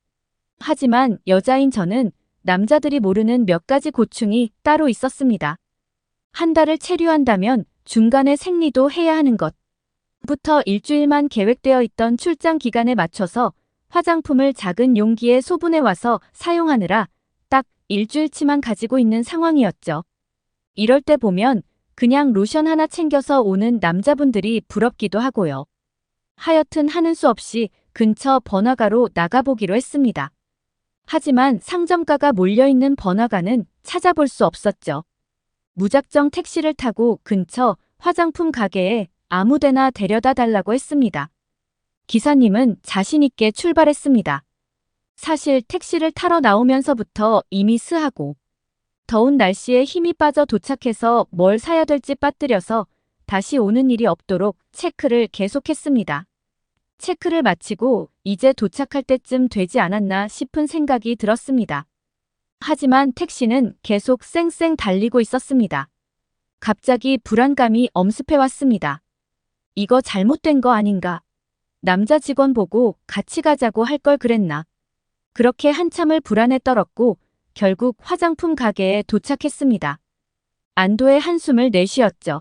하지만 여자인 저는 남자들이 모르는 몇 가지 고충이 따로 있었습니다. 한 달을 체류한다면 중간에 생리도 해야 하는 것. 부터 일주일만 계획되어 있던 출장 기간에 맞춰서 화장품을 작은 용기에 소분해 와서 사용하느라 딱 일주일치만 가지고 있는 상황이었죠. 이럴 때 보면 그냥 로션 하나 챙겨서 오는 남자분들이 부럽기도 하고요. 하여튼 하는 수 없이 근처 번화가로 나가보기로 했습니다. 하지만 상점가가 몰려있는 번화가는 찾아볼 수 없었죠. 무작정 택시를 타고 근처 화장품 가게에 아무데나 데려다 달라고 했습니다. 기사님은 자신있게 출발했습니다. 사실 택시를 타러 나오면서부터 이미 스하고 더운 날씨에 힘이 빠져 도착해서 뭘 사야 될지 빠뜨려서 다시 오는 일이 없도록 체크를 계속했습니다. 체크를 마치고 이제 도착할 때쯤 되지 않았나 싶은 생각이 들었습니다. 하지만 택시는 계속 쌩쌩 달리고 있었습니다. 갑자기 불안감이 엄습해왔습니다. 이거 잘못된 거 아닌가? 남자 직원 보고 같이 가자고 할 걸 그랬나? 그렇게 한참을 불안에 떨었고 결국 화장품 가게에 도착했습니다. 안도의 한숨을 내쉬었죠.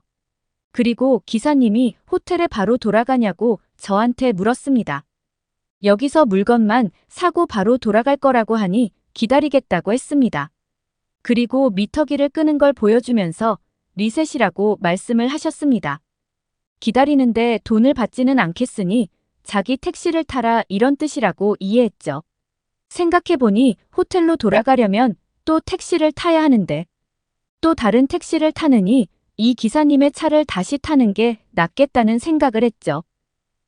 그리고 기사님이 호텔에 바로 돌아가냐고 저한테 물었습니다. 여기서 물건만 사고 바로 돌아갈 거라고 하니 기다리겠다고 했습니다. 그리고 미터기를 끄는 걸 보여주면서 리셋이라고 말씀을 하셨습니다. 기다리는데 돈을 받지는 않겠으니 자기 택시를 타라 이런 뜻이라고 이해했죠. 생각해보니 호텔로 돌아가려면 또 택시를 타야 하는데 또 다른 택시를 타느니 이 기사님의 차를 다시 타는 게 낫겠다는 생각을 했죠.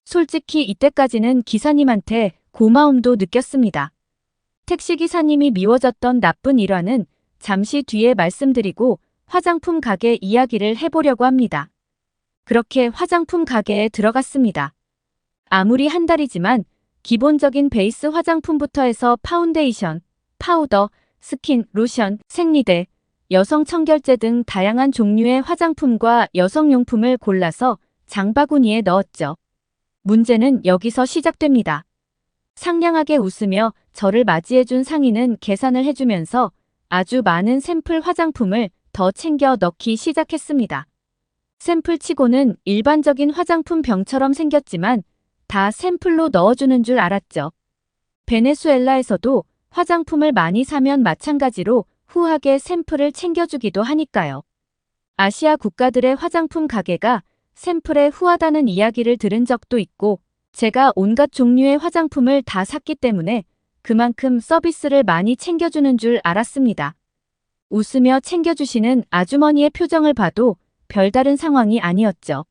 솔직히 이때까지는 기사님한테 고마움도 느꼈습니다. 택시기사님이 미워졌던 나쁜 일화는 잠시 뒤에 말씀드리고 화장품 가게 이야기를 해보려고 합니다. 그렇게 화장품 가게에 들어갔습니다. 아무리 한 달이지만 기본적인 베이스 화장품부터 해서 파운데이션, 파우더, 스킨, 로션, 생리대, 여성 청결제 등 다양한 종류의 화장품과 여성용품을 골라서 장바구니에 넣었죠. 문제는 여기서 시작됩니다. 상냥하게 웃으며 저를 맞이해준 상인은 계산을 해주면서 아주 많은 샘플 화장품을 더 챙겨 넣기 시작했습니다. 샘플치고는 일반적인 화장품 병처럼 생겼지만 다 샘플로 넣어주는 줄 알았죠. 베네수엘라에서도 화장품을 많이 사면 마찬가지로 후하게 샘플을 챙겨주기도 하니까요. 아시아 국가들의 화장품 가게가 샘플에 후하다는 이야기를 들은 적도 있고 제가 온갖 종류의 화장품을 다 샀기 때문에 그만큼 서비스를 많이 챙겨주는 줄 알았습니다. 웃으며 챙겨주시는 아주머니의 표정을 봐도 별다른 상황이 아니었죠.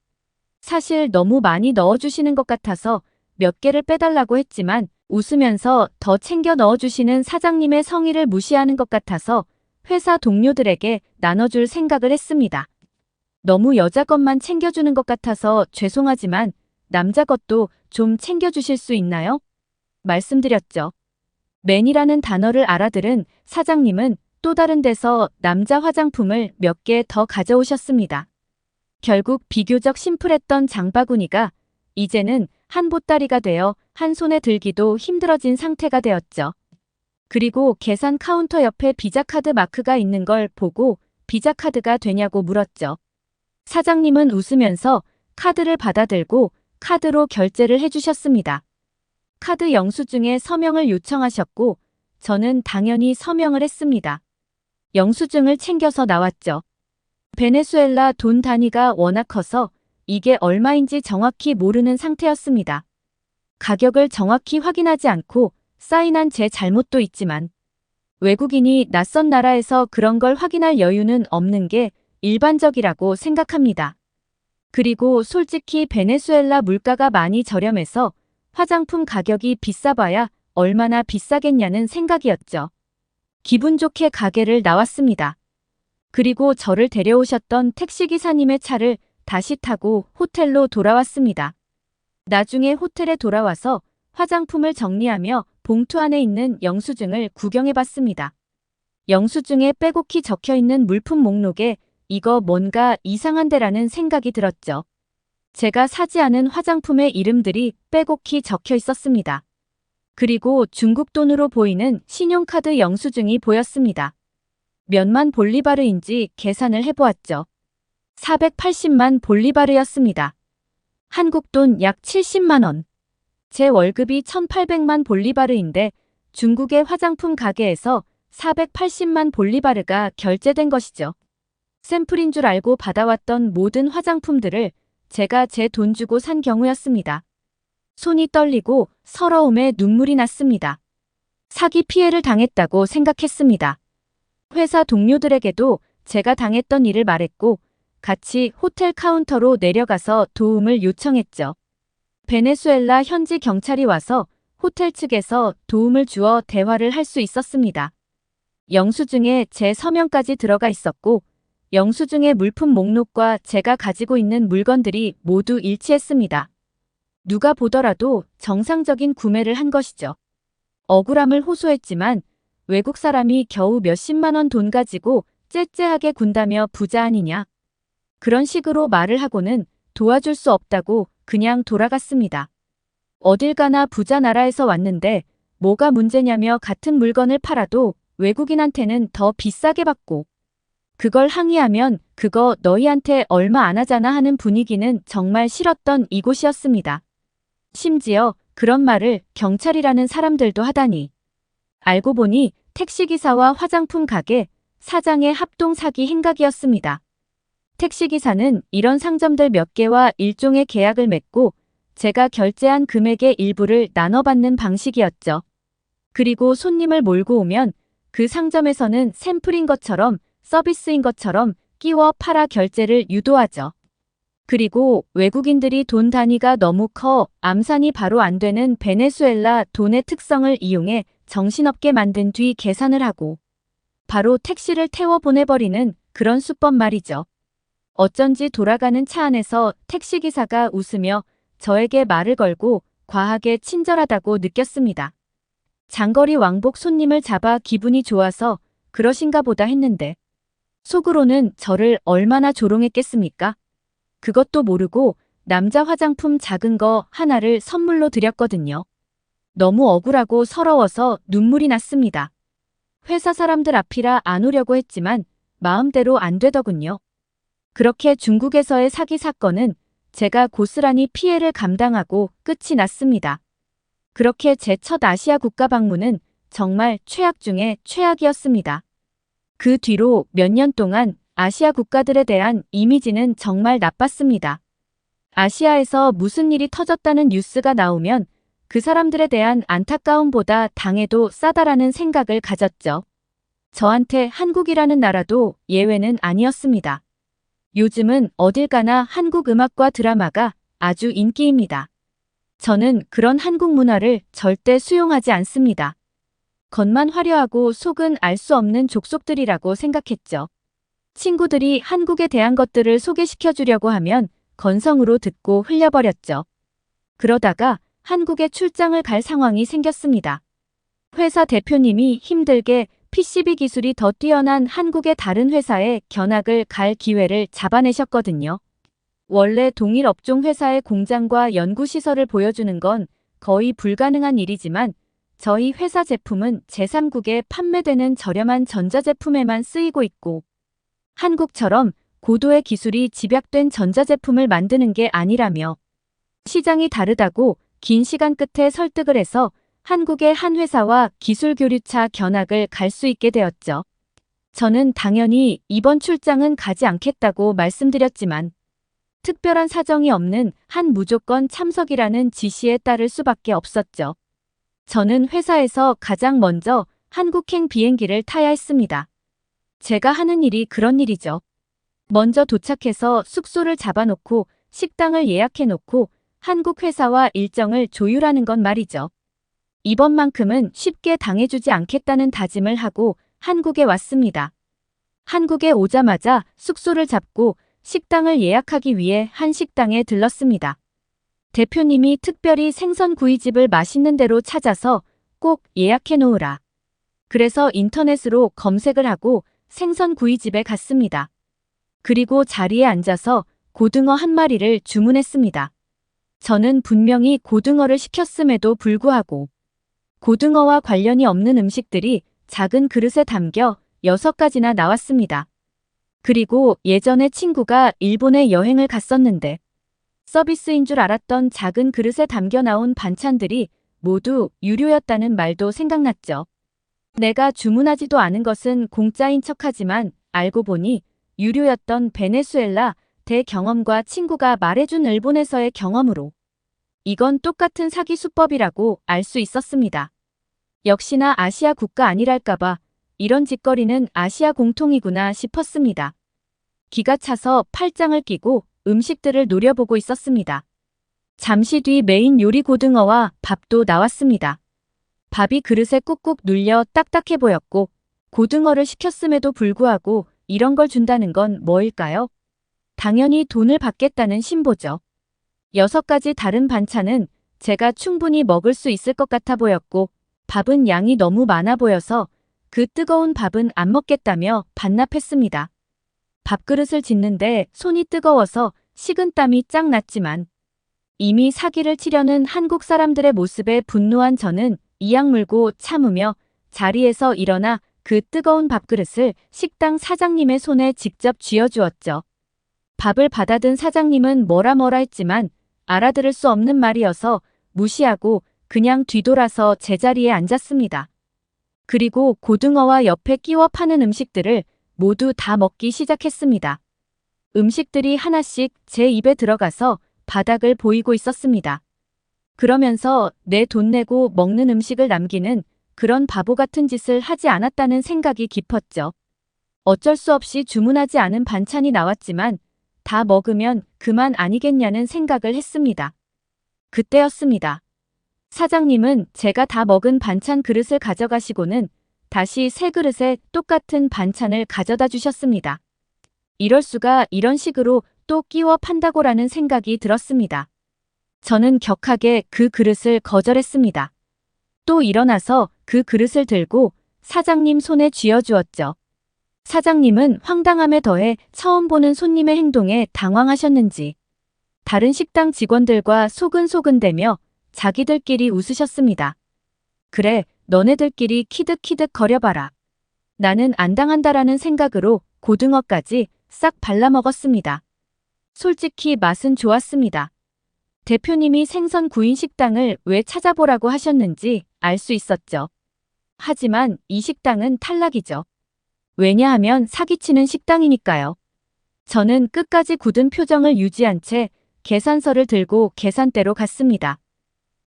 사실 너무 많이 넣어주시는 것 같아서 몇 개를 빼달라고 했지만 웃으면서 더 챙겨 넣어주시는 사장님의 성의를 무시하는 것 같아서 회사 동료들에게 나눠줄 생각을 했습니다. 너무 여자 것만 챙겨주는 것 같아서 죄송하지만 남자 것도 좀 챙겨주실 수 있나요? 말씀드렸죠. 맨이라는 단어를 알아들은 사장님은 또 다른 데서 남자 화장품을 몇 개 더 가져오셨습니다. 결국 비교적 심플했던 장바구니가 이제는 한 보따리가 되어 한 손에 들기도 힘들어진 상태가 되었죠. 그리고 계산 카운터 옆에 비자카드 마크가 있는 걸 보고 비자카드가 되냐고 물었죠. 사장님은 웃으면서 카드를 받아들고 카드로 결제를 해주셨습니다. 카드 영수증에 서명을 요청하셨고 저는 당연히 서명을 했습니다. 영수증을 챙겨서 나왔죠. 베네수엘라 돈 단위가 워낙 커서 이게 얼마인지 정확히 모르는 상태였습니다. 가격을 정확히 확인하지 않고 사인한 제 잘못도 있지만 외국인이 낯선 나라에서 그런 걸 확인할 여유는 없는 게 일반적이라고 생각합니다. 그리고 솔직히 베네수엘라 물가가 많이 저렴해서 화장품 가격이 비싸봐야 얼마나 비싸겠냐는 생각이었죠. 기분 좋게 가게를 나왔습니다. 그리고 저를 데려오셨던 택시기사님의 차를 다시 타고 호텔로 돌아왔습니다. 나중에 호텔에 돌아와서 화장품을 정리하며 봉투 안에 있는 영수증을 구경해봤습니다. 영수증에 빼곡히 적혀있는 물품 목록에 이거 뭔가 이상한데라는 생각이 들었죠. 제가 사지 않은 화장품의 이름들이 빼곡히 적혀 있었습니다. 그리고 중국 돈으로 보이는 신용카드 영수증이 보였습니다. 몇만 볼리바르인지 계산을 해보았죠. 480만 볼리바르였습니다. 한국 돈 약 70만 원. 제 월급이 1800만 볼리바르인데 중국의 화장품 가게에서 480만 볼리바르가 결제된 것이죠. 샘플인 줄 알고 받아왔던 모든 화장품들을 제가 제 돈 주고 산 경우였습니다. 손이 떨리고 서러움에 눈물이 났습니다. 사기 피해를 당했다고 생각했습니다. 회사 동료들에게도 제가 당했던 일을 말했고 같이 호텔 카운터로 내려가서 도움을 요청했죠. 베네수엘라 현지 경찰이 와서 호텔 측에서 도움을 주어 대화를 할 수 있었습니다. 영수증에 제 서명까지 들어가 있었고 영수증의 물품 목록과 제가 가지고 있는 물건들이 모두 일치했습니다. 누가 보더라도 정상적인 구매를 한 것이죠. 억울함을 호소했지만 외국 사람이 겨우 몇십만 원 돈 가지고 째째하게 군다며 부자 아니냐. 그런 식으로 말을 하고는 도와줄 수 없다고 그냥 돌아갔습니다. 어딜 가나 부자 나라에서 왔는데 뭐가 문제냐며 같은 물건을 팔아도 외국인한테는 더 비싸게 받고 그걸 항의하면 그거 너희한테 얼마 안 하잖아 하는 분위기는 정말 싫었던 이곳이었습니다. 심지어 그런 말을 경찰이라는 사람들도 하다니. 알고 보니 택시기사와 화장품 가게 사장의 합동 사기 행각이었습니다. 택시기사는 이런 상점들 몇 개와 일종의 계약을 맺고 제가 결제한 금액의 일부를 나눠받는 방식이었죠. 그리고 손님을 몰고 오면 그 상점에서는 샘플인 것처럼 서비스인 것처럼 끼워 팔아 결제를 유도하죠. 그리고 외국인들이 돈 단위가 너무 커 암산이 바로 안 되는 베네수엘라 돈의 특성을 이용해 정신없게 만든 뒤 계산을 하고 바로 택시를 태워 보내버리는 그런 수법 말이죠. 어쩐지 돌아가는 차 안에서 택시기사가 웃으며 저에게 말을 걸고 과하게 친절하다고 느꼈습니다. 장거리 왕복 손님을 잡아 기분이 좋아서 그러신가 보다 했는데 속으로는 저를 얼마나 조롱했겠습니까? 그것도 모르고 남자 화장품 작은 거 하나를 선물로 드렸거든요. 너무 억울하고 서러워서 눈물이 났습니다. 회사 사람들 앞이라 안 오려고 했지만 마음대로 안 되더군요. 그렇게 중국에서의 사기 사건은 제가 고스란히 피해를 감당하고 끝이 났습니다. 그렇게 제 첫 아시아 국가 방문은 정말 최악 중에 최악이었습니다. 그 뒤로 몇 년 동안 아시아 국가들에 대한 이미지는 정말 나빴습니다. 아시아에서 무슨 일이 터졌다는 뉴스가 나오면 그 사람들에 대한 안타까움보다 당해도 싸다라는 생각을 가졌죠. 저한테 한국이라는 나라도 예외는 아니었습니다. 요즘은 어딜 가나 한국 음악과 드라마가 아주 인기입니다. 저는 그런 한국 문화를 절대 수용하지 않습니다. 겉만 화려하고 속은 알 수 없는 족속들이라고 생각했죠. 친구들이 한국에 대한 것들을 소개시켜 주려고 하면 건성으로 듣고 흘려버렸죠. 그러다가 한국에 출장을 갈 상황이 생겼습니다. 회사 대표님이 힘들게 PCB 기술이 더 뛰어난 한국의 다른 회사에 견학을 갈 기회를 잡아내셨거든요. 원래 동일 업종 회사의 공장과 연구시설을 보여주는 건 거의 불가능한 일이지만 저희 회사 제품은 제3국에 판매되는 저렴한 전자제품에만 쓰이고 있고 한국처럼 고도의 기술이 집약된 전자제품을 만드는 게 아니라며 시장이 다르다고 긴 시간 끝에 설득을 해서 한국의 한 회사와 기술교류차 견학을 갈 수 있게 되었죠. 저는 당연히 이번 출장은 가지 않겠다고 말씀드렸지만 특별한 사정이 없는 한 무조건 참석이라는 지시에 따를 수밖에 없었죠. 저는 회사에서 가장 먼저 한국행 비행기를 타야 했습니다. 제가 하는 일이 그런 일이죠. 먼저 도착해서 숙소를 잡아놓고 식당을 예약해놓고 한국 회사와 일정을 조율하는 건 말이죠. 이번만큼은 쉽게 당해주지 않겠다는 다짐을 하고 한국에 왔습니다. 한국에 오자마자 숙소를 잡고 식당을 예약하기 위해 한 식당에 들렀습니다. 대표님이 특별히 생선구이집을 맛있는 데로 찾아서 꼭 예약해 놓으라. 그래서 인터넷으로 검색을 하고 생선구이집에 갔습니다. 그리고 자리에 앉아서 고등어 한 마리를 주문했습니다. 저는 분명히 고등어를 시켰음에도 불구하고 고등어와 관련이 없는 음식들이 작은 그릇에 담겨 6가지나 나왔습니다. 그리고 예전에 친구가 일본에 여행을 갔었는데 서비스인 줄 알았던 작은 그릇에 담겨 나온 반찬들이 모두 유료였다는 말도 생각났죠. 내가 주문하지도 않은 것은 공짜인 척하지만 알고 보니 유료였던 베네수엘라 대 경험과 친구가 말해준 일본에서의 경험으로 이건 똑같은 사기 수법이라고 알 수 있었습니다. 역시나 아시아 국가 아니랄까봐 이런 짓거리는 아시아 공통이구나 싶었습니다. 기가 차서 팔짱을 끼고 음식들을 노려보고 있었습니다. 잠시 뒤 메인 요리 고등어와 밥도 나왔습니다. 밥이 그릇에 꾹꾹 눌려 딱딱해 보였고 고등어를 시켰음에도 불구하고 이런 걸 준다는 건 뭐일까요? 당연히 돈을 받겠다는 신보죠. 6가지 다른 반찬은 제가 충분히 먹을 수 있을 것 같아 보였고 밥은 양이 너무 많아 보여서 그 뜨거운 밥은 안 먹겠다며 반납했습니다. 밥그릇을 짓는데 손이 뜨거워서 식은땀이 쫙 났지만 이미 사기를 치려는 한국 사람들의 모습에 분노한 저는 이악 물고 참으며 자리에서 일어나 그 뜨거운 밥그릇을 식당 사장님의 손에 직접 쥐어주었죠. 밥을 받아든 사장님은 뭐라 했지만 알아들을 수 없는 말이어서 무시하고 그냥 뒤돌아서 제자리에 앉았습니다. 그리고 고등어와 옆에 끼워 파는 음식들을 모두 다 먹기 시작했습니다. 음식들이 하나씩 제 입에 들어가서 바닥을 보이고 있었습니다. 그러면서 내 돈 내고 먹는 음식을 남기는 그런 바보 같은 짓을 하지 않았다는 생각이 깊었죠. 어쩔 수 없이 주문하지 않은 반찬이 나왔지만 다 먹으면 그만 아니겠냐는 생각을 했습니다. 그때였습니다. 사장님은 제가 다 먹은 반찬 그릇을 가져가시고는 다시 새 그릇에 똑같은 반찬을 가져다 주셨습니다. 이럴 수가 이런 식으로 또 끼워 판다고라는 생각이 들었습니다. 저는 격하게 그 그릇을 거절했습니다. 또 일어나서 그 그릇을 들고 사장님 손에 쥐어주었죠. 사장님은 황당함에 더해 처음 보는 손님의 행동에 당황하셨는지 다른 식당 직원들과 소근소근대며 자기들끼리 웃으셨습니다. 그래, 너네들끼리 키득키득 거려봐라. 나는 안 당한다라는 생각으로 고등어까지 싹 발라먹었습니다. 솔직히 맛은 좋았습니다. 대표님이 생선 구인 식당을 왜 찾아보라고 하셨는지 알 수 있었죠. 하지만 이 식당은 탈락이죠. 왜냐하면 사기치는 식당이니까요. 저는 끝까지 굳은 표정을 유지한 채 계산서를 들고 계산대로 갔습니다.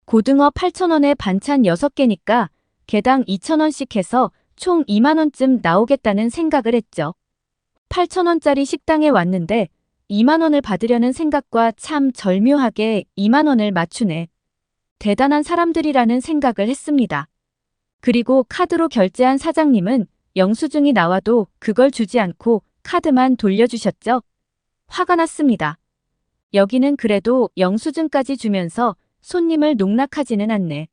고등어 8,000원에 반찬 6개니까 개당 2,000원씩 해서 총 2만원쯤 나오겠다는 생각을 했죠. 8,000원짜리 식당에 왔는데 2만원을 받으려는 생각과 참 절묘하게 2만원을 맞추네. 대단한 사람들이라는 생각을 했습니다. 그리고 카드로 결제한 사장님은 영수증이 나와도 그걸 주지 않고 카드만 돌려주셨죠. 화가 났습니다. 여기는 그래도 영수증까지 주면서 손님을 농락하지는 않네.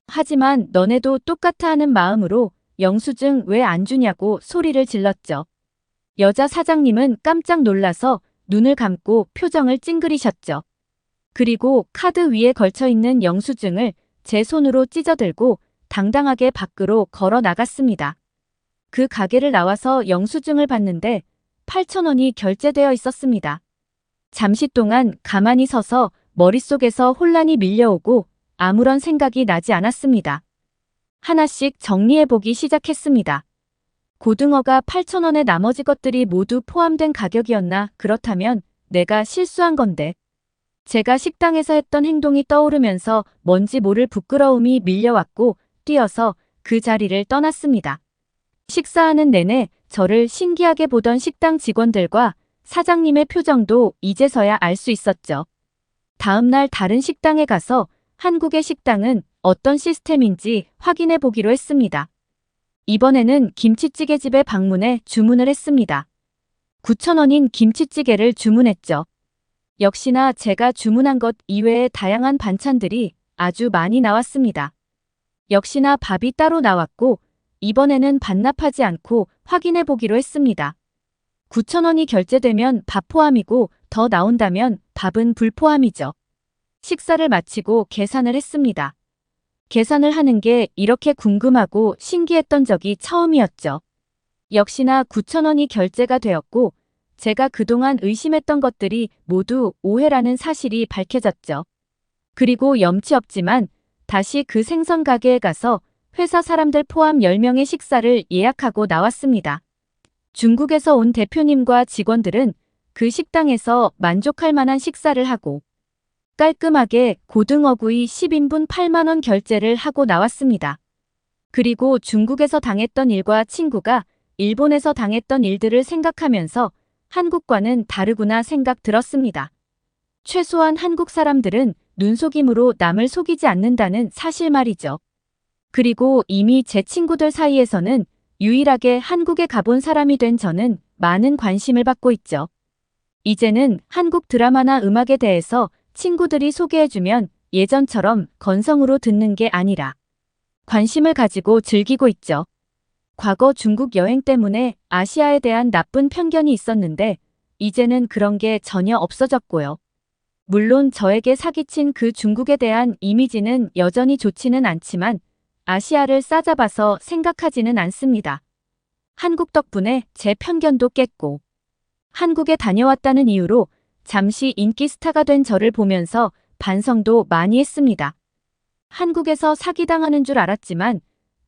하지만 너네도 똑같아 하는 마음으로 영수증 왜 안 주냐고 소리를 질렀죠. 여자 사장님은 깜짝 놀라서 눈을 감고 표정을 찡그리셨죠. 그리고 카드 위에 걸쳐있는 영수증을 제 손으로 찢어들고 당당하게 밖으로 걸어 나갔습니다. 그 가게를 나와서 영수증을 봤는데 8,000원이 결제되어 있었습니다. 잠시 동안 가만히 서서 머릿속에서 혼란이 밀려오고 아무런 생각이 나지 않았습니다. 하나씩 정리해보기 시작했습니다. 고등어가 8,000원에 나머지 것들이 모두 포함된 가격이었나? 그렇다면 내가 실수한 건데. 제가 식당에서 했던 행동이 떠오르면서 뭔지 모를 부끄러움이 밀려왔고 뛰어서 그 자리를 떠났습니다. 식사하는 내내 저를 신기하게 보던 식당 직원들과 사장님의 표정도 이제서야 알 수 있었죠. 다음 날 다른 식당에 가서 한국의 식당은 어떤 시스템인지 확인해 보기로 했습니다. 이번에는 김치찌개 집에 방문해 주문을 했습니다. 9,000원인 김치찌개를 주문했죠. 역시나 제가 주문한 것 이외의 다양한 반찬들이 아주 많이 나왔습니다. 역시나 밥이 따로 나왔고 이번에는 반납하지 않고 확인해 보기로 했습니다. 9,000원이 결제되면 밥 포함이고 더 나온다면 밥은 불포함이죠. 식사를 마치고 계산을 했습니다. 계산을 하는 게 이렇게 궁금하고 신기했던 적이 처음이었죠. 역시나 9,000원이 결제가 되었고 제가 그동안 의심했던 것들이 모두 오해라는 사실이 밝혀졌죠. 그리고 염치 없지만 다시 그 생선 가게에 가서 회사 사람들 포함 10명의 식사를 예약하고 나왔습니다. 중국에서 온 대표님과 직원들은 그 식당에서 만족할 만한 식사를 하고 깔끔하게 고등어구이 10인분 8만 원 결제를 하고 나왔습니다. 그리고 중국에서 당했던 일과 친구가 일본에서 당했던 일들을 생각하면서 한국과는 다르구나 생각 들었습니다. 최소한 한국 사람들은 눈속임으로 남을 속이지 않는다는 사실 말이죠. 그리고 이미 제 친구들 사이에서는 유일하게 한국에 가본 사람이 된 저는 많은 관심을 받고 있죠. 이제는 한국 드라마나 음악에 대해서 친구들이 소개해주면 예전처럼 건성으로 듣는 게 아니라 관심을 가지고 즐기고 있죠. 과거 중국 여행 때문에 아시아에 대한 나쁜 편견이 있었는데 이제는 그런 게 전혀 없어졌고요. 물론 저에게 사기친 그 중국에 대한 이미지는 여전히 좋지는 않지만 아시아를 싸잡아서 생각하지는 않습니다. 한국 덕분에 제 편견도 깼고 한국에 다녀왔다는 이유로 잠시 인기 스타가 된 저를 보면서 반성도 많이 했습니다. 한국에서 사기당하는 줄 알았지만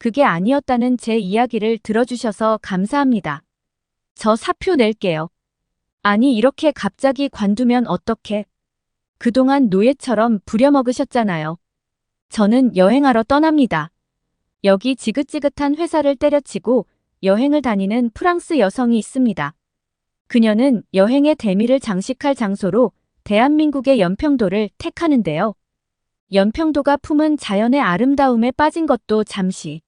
그게 아니었다는 제 이야기를 들어주셔서 감사합니다. 저 사표 낼게요. 아니 이렇게 갑자기 관두면 어떡해. 그동안 노예처럼 부려먹으셨잖아요. 저는 여행하러 떠납니다. 여기 지긋지긋한 회사를 때려치고 여행을 다니는 프랑스 여성이 있습니다. 그녀는 여행의 대미를 장식할 장소로 대한민국의 연평도를 택하는데요. 연평도가 품은 자연의 아름다움에 빠진 것도 잠시.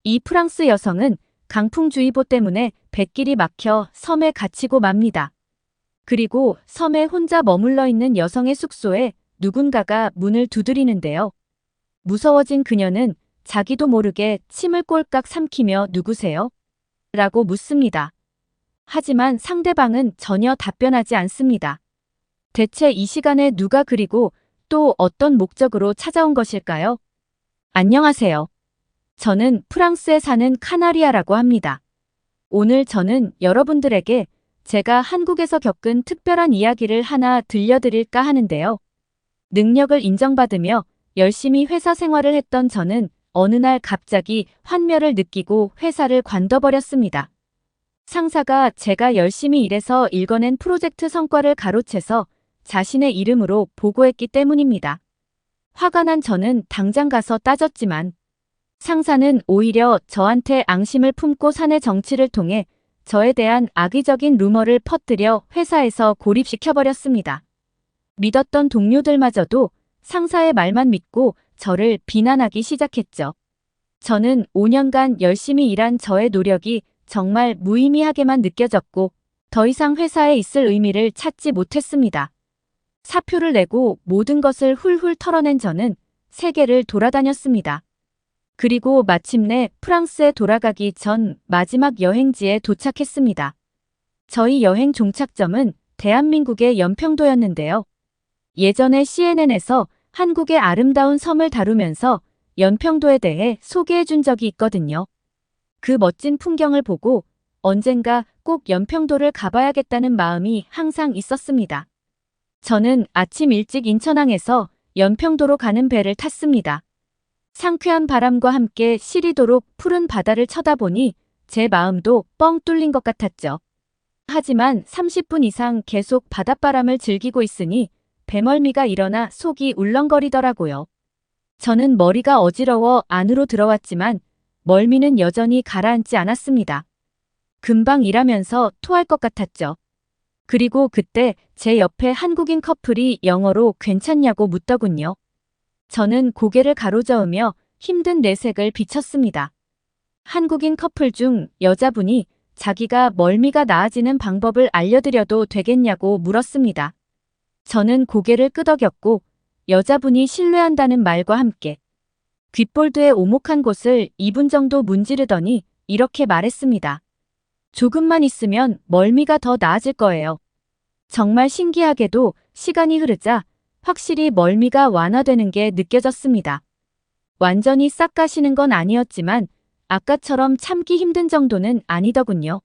이 프랑스 여성은 강풍주의보 때문에 뱃길이 막혀 섬에 갇히고 맙니다. 그리고 섬에 혼자 머물러 있는 여성의 숙소에 누군가가 문을 두드리는데요. 무서워진 그녀는 자기도 모르게 침을 꼴깍 삼키며 누구세요? 라고 묻습니다. 하지만 상대방은 전혀 답변하지 않습니다. 대체 이 시간에 누가 그리고 또 어떤 목적으로 찾아온 것일까요? 안녕하세요. 저는 프랑스에 사는 카나리아라고 합니다. 오늘 저는 여러분들에게 제가 한국에서 겪은 특별한 이야기를 하나 들려드릴까 하는데요. 능력을 인정받으며 열심히 회사 생활을 했던 저는 어느 날 갑자기 환멸을 느끼고 회사를 관둬버렸습니다. 상사가 제가 열심히 일해서 읽어낸 프로젝트 성과를 가로채서 자신의 이름으로 보고했기 때문입니다. 화가 난 저는 당장 가서 따졌지만 상사는 오히려 저한테 앙심을 품고 사내 정치를 통해 저에 대한 악의적인 루머를 퍼뜨려 회사에서 고립시켜버렸습니다. 믿었던 동료들마저도 상사의 말만 믿고 저를 비난하기 시작했죠. 저는 5년간 열심히 일한 저의 노력이 정말 무의미하게만 느껴졌고 더 이상 회사에 있을 의미를 찾지 못했습니다. 사표를 내고 모든 것을 훌훌 털어낸 저는 세계를 돌아다녔습니다. 그리고 마침내 프랑스에 돌아가기 전 마지막 여행지에 도착했습니다. 저희 여행 종착점은 대한민국의 연평도였는데요. 예전에 CNN에서 한국의 아름다운 섬을 다루면서 연평도에 대해 소개해 준 적이 있거든요. 그 멋진 풍경을 보고 언젠가 꼭 연평도를 가봐야겠다는 마음이 항상 있었습니다. 저는 아침 일찍 인천항에서 연평도로 가는 배를 탔습니다. 상쾌한 바람과 함께 시리도록 푸른 바다를 쳐다보니 제 마음도 뻥 뚫린 것 같았죠. 하지만 30분 이상 계속 바닷바람을 즐기고 있으니 배멀미가 일어나 속이 울렁거리더라고요. 저는 머리가 어지러워 안으로 들어왔지만 멀미는 여전히 가라앉지 않았습니다. 금방 일하면서 토할 것 같았죠. 그리고 그때 제 옆에 한국인 커플이 영어로 괜찮냐고 묻더군요. 저는 고개를 가로저으며 힘든 내색을 비쳤습니다. 한국인 커플 중 여자분이 자기가 멀미가 나아지는 방법을 알려드려도 되겠냐고 물었습니다. 저는 고개를 끄덕였고 여자분이 신뢰한다는 말과 함께 귓볼드의 오목한 곳을 2분 정도 문지르더니 이렇게 말했습니다. 조금만 있으면 멀미가 더 나아질 거예요. 정말 신기하게도 시간이 흐르자 확실히 멀미가 완화되는 게 느껴졌습니다. 완전히 싹 가시는 건 아니었지만 아까처럼 참기 힘든 정도는 아니더군요.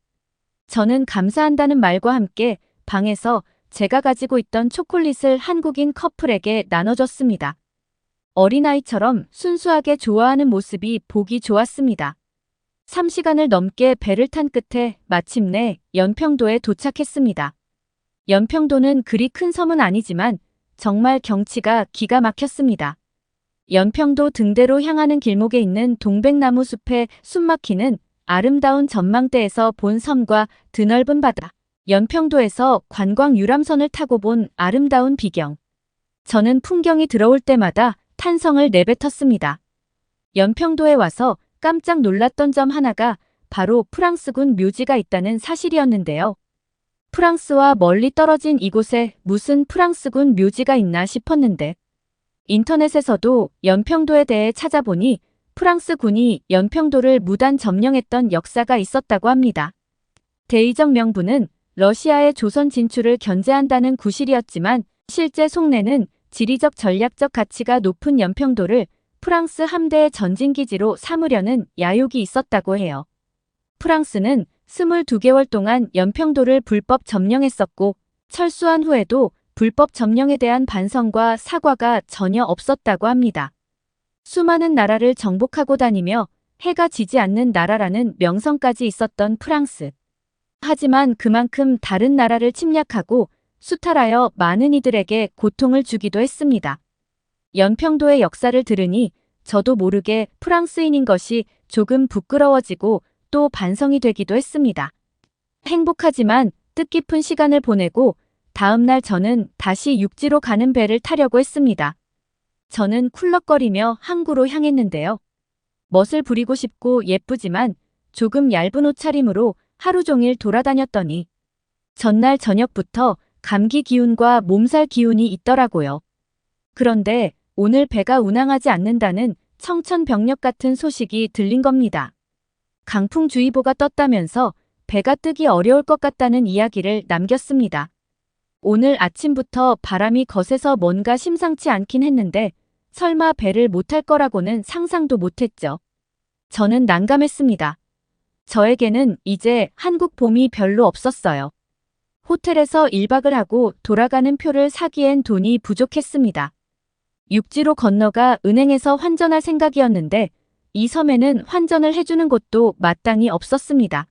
저는 감사한다는 말과 함께 방에서 제가 가지고 있던 초콜릿을 한국인 커플에게 나눠줬습니다. 어린아이처럼 순수하게 좋아하는 모습이 보기 좋았습니다. 3시간을 넘게 배를 탄 끝에 마침내 연평도에 도착했습니다. 연평도는 그리 큰 섬은 아니지만 정말 경치가 기가 막혔습니다. 연평도 등대로 향하는 길목에 있는 동백나무 숲에 숨막히는 아름다운 전망대에서 본 섬과 드넓은 바다, 연평도에서 관광 유람선을 타고 본 아름다운 비경. 저는 풍경이 들어올 때마다 탄성을 내뱉었습니다. 연평도에 와서 깜짝 놀랐던 점 하나가 바로 프랑스군 묘지가 있다는 사실이었는데요. 프랑스와 멀리 떨어진 이곳에 무슨 프랑스군 묘지가 있나 싶었는데 인터넷에서도 연평도에 대해 찾아보니 프랑스군이 연평도를 무단 점령했던 역사가 있었다고 합니다. 대의적 명분은 러시아의 조선 진출을 견제한다는 구실이었지만 실제 속내는 지리적 전략적 가치가 높은 연평도를 프랑스 함대의 전진기지로 삼으려는 야욕이 있었다고 해요. 프랑스는 22개월 동안 연평도를 불법 점령했었고 철수한 후에도 불법 점령에 대한 반성과 사과가 전혀 없었다고 합니다. 수많은 나라를 정복하고 다니며 해가 지지 않는 나라라는 명성까지 있었던 프랑스. 하지만 그만큼 다른 나라를 침략하고 수탈하여 많은 이들에게 고통을 주기도 했습니다. 연평도의 역사를 들으니 저도 모르게 프랑스인인 것이 조금 부끄러워지고 또 반성이 되기도 했습니다. 행복하지만 뜻깊은 시간을 보내고 다음 날 저는 다시 육지로 가는 배를 타려고 했습니다. 저는 쿨럭거리며 항구로 향했는데요. 멋을 부리고 싶고 예쁘지만 조금 얇은 옷차림으로 하루 종일 돌아다녔더니 전날 저녁부터 감기 기운과 몸살 기운이 있더라고요. 그런데 오늘 배가 운항하지 않는다는 청천벽력 같은 소식이 들린 겁니다. 강풍주의보가 떴다면서 배가 뜨기 어려울 것 같다는 이야기를 남겼습니다. 오늘 아침부터 바람이 거세서 뭔가 심상치 않긴 했는데 설마 배를 못 탈 거라고는 상상도 못했죠. 저는 난감했습니다. 저에게는 이제 한국 봄이 별로 없었어요. 호텔에서 1박을 하고 돌아가는 표를 사기엔 돈이 부족했습니다. 육지로 건너가 은행에서 환전할 생각이었는데 이 섬에는 환전을 해주는 곳도 마땅히 없었습니다.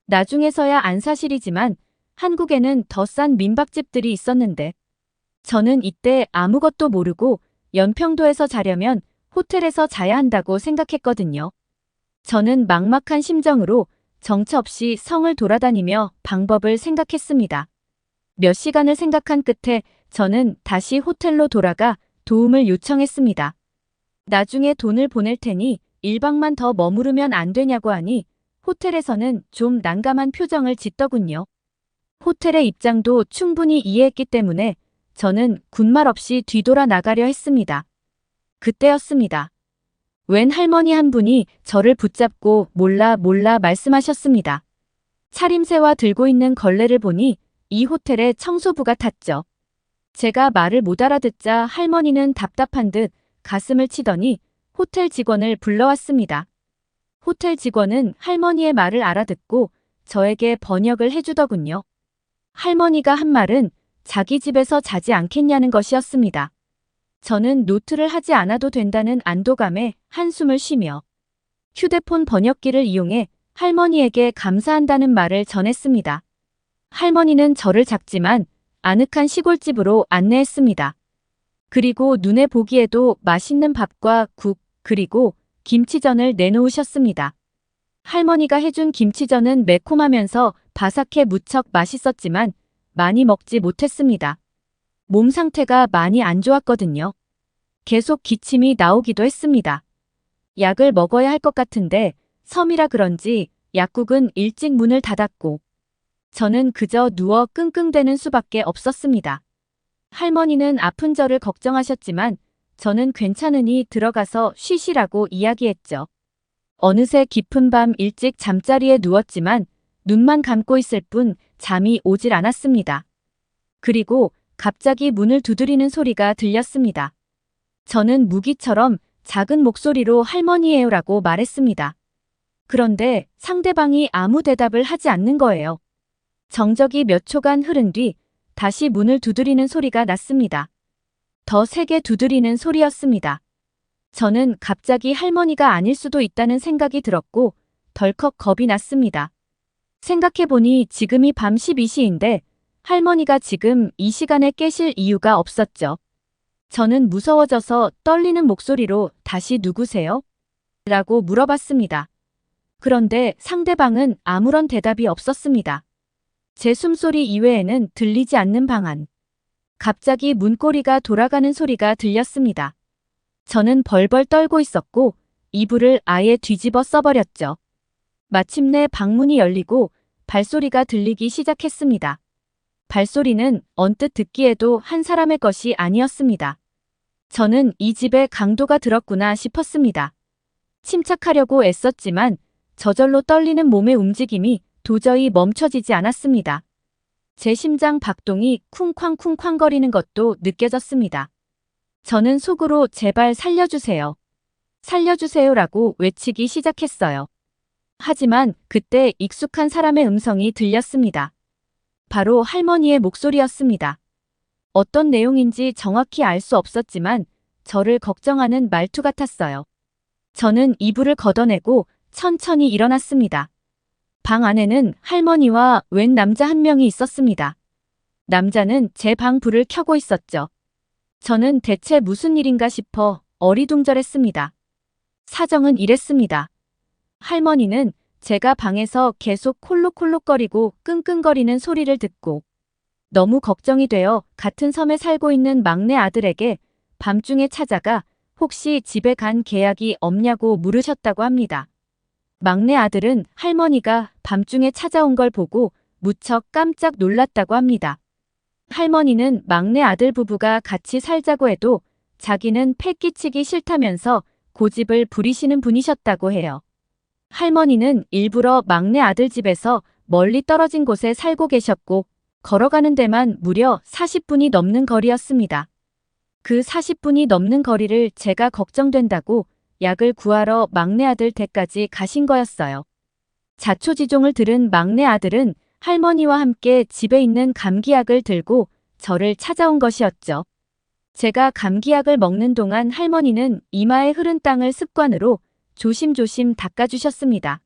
나중에서야 안 사실이지만 한국에는 더 싼 민박집들이 있었는데 저는 이때 아무것도 모르고 연평도에서 자려면 호텔에서 자야 한다고 생각했거든요. 저는 막막한 심정으로 정처 없이 성을 돌아다니며 방법을 생각했습니다. 몇 시간을 생각한 끝에 저는 다시 호텔로 돌아가 도움을 요청했습니다. 나중에 돈을 보낼 테니 1박만 더 머무르면 안 되냐고 하니 호텔에서는 좀 난감한 표정을 짓더군요. 호텔의 입장도 충분히 이해했기 때문에 저는 군말 없이 뒤돌아 나가려 했습니다. 그때였습니다. 웬 할머니 한 분이 저를 붙잡고 몰라 말씀하셨습니다. 차림새와 들고 있는 걸레를 보니 이 호텔에 청소부가 탔죠. 제가 말을 못 알아듣자 할머니는 답답한 듯 가슴을 치더니 호텔 직원을 불러왔습니다. 호텔 직원은 할머니의 말을 알아듣고 저에게 번역을 해주더군요. 할머니가 한 말은 자기 집에서 자지 않겠냐는 것이었습니다. 저는 노트를 하지 않아도 된다는 안도감에 한숨을 쉬며 휴대폰 번역기를 이용해 할머니에게 감사한다는 말을 전했습니다. 할머니는 저를 작지만 아늑한 시골집으로 안내했습니다. 그리고 눈에 보기에도 맛있는 밥과 국, 그리고 김치전을 내놓으셨습니다. 할머니가 해준 김치전은 매콤하면서 바삭해 무척 맛있었지만 많이 먹지 못했습니다. 몸 상태가 많이 안 좋았거든요. 계속 기침이 나오기도 했습니다. 약을 먹어야 할 것 같은데 섬이라 그런지 약국은 일찍 문을 닫았고 저는 그저 누워 끙끙대는 수밖에 없었습니다. 할머니는 아픈 저를 걱정하셨지만 저는 괜찮으니 들어가서 쉬시라고 이야기했죠. 어느새 깊은 밤 일찍 잠자리에 누웠지만 눈만 감고 있을 뿐 잠이 오질 않았습니다. 그리고 갑자기 문을 두드리는 소리가 들렸습니다. 저는 무기처럼 작은 목소리로 할머니예요라고 말했습니다. 그런데 상대방이 아무 대답을 하지 않는 거예요. 정적이 몇 초간 흐른 뒤 다시 문을 두드리는 소리가 났습니다. 더 세게 두드리는 소리였습니다. 저는 갑자기 할머니가 아닐 수도 있다는 생각이 들었고 덜컥 겁이 났습니다. 생각해보니 지금이 밤 12시인데 할머니가 지금 이 시간에 깨실 이유가 없었죠. 저는 무서워져서 떨리는 목소리로 다시 누구세요? 라고 물어봤습니다. 그런데 상대방은 아무런 대답이 없었습니다. 제 숨소리 이외에는 들리지 않는 방 안. 갑자기 문고리가 돌아가는 소리가 들렸습니다. 저는 벌벌 떨고 있었고 이불을 아예 뒤집어 써버렸죠. 마침내 방문이 열리고 발소리가 들리기 시작했습니다. 발소리는 언뜻 듣기에도 한 사람의 것이 아니었습니다. 저는 이 집에 강도가 들었구나 싶었습니다. 침착하려고 애썼지만 저절로 떨리는 몸의 움직임이 도저히 멈춰지지 않았습니다. 제 심장 박동이 쿵쾅쿵쾅거리는 것도 느껴졌습니다. 저는 속으로 제발 살려주세요. 살려주세요라고 외치기 시작했어요. 하지만 그때 익숙한 사람의 음성이 들렸습니다. 바로 할머니의 목소리였습니다. 어떤 내용인지 정확히 알 수 없었지만 저를 걱정하는 말투 같았어요. 저는 이불을 걷어내고 천천히 일어났습니다. 방 안에는 할머니와 웬 남자 한 명이 있었습니다. 남자는 제 방 불을 켜고 있었죠. 저는 대체 무슨 일인가 싶어 어리둥절했습니다. 사정은 이랬습니다. 할머니는 제가 방에서 계속 콜록콜록거리고 끙끙거리는 소리를 듣고 너무 걱정이 되어 같은 섬에 살고 있는 막내 아들에게 밤중에 찾아가 혹시 집에 간 계약이 없냐고 물으셨다고 합니다. 막내 아들은 할머니가 밤중에 찾아온 걸 보고 무척 깜짝 놀랐다고 합니다. 할머니는 막내 아들 부부가 같이 살자고 해도 자기는 패 끼치기 싫다면서 고집을 부리시는 분이셨다고 해요. 할머니는 일부러 막내 아들 집에서 멀리 떨어진 곳에 살고 계셨고 걸어가는 데만 무려 40분이 넘는 거리였습니다. 그 40분이 넘는 거리를 제가 걱정된다고 약을 구하러 막내 아들 댁까지 가신 거였어요. 자초지종을 들은 막내 아들은 할머니와 함께 집에 있는 감기약을 들고 저를 찾아온 것이었죠. 제가 감기약을 먹는 동안 할머니는 이마에 흐른 땅을 습관으로 조심조심 닦아주셨습니다.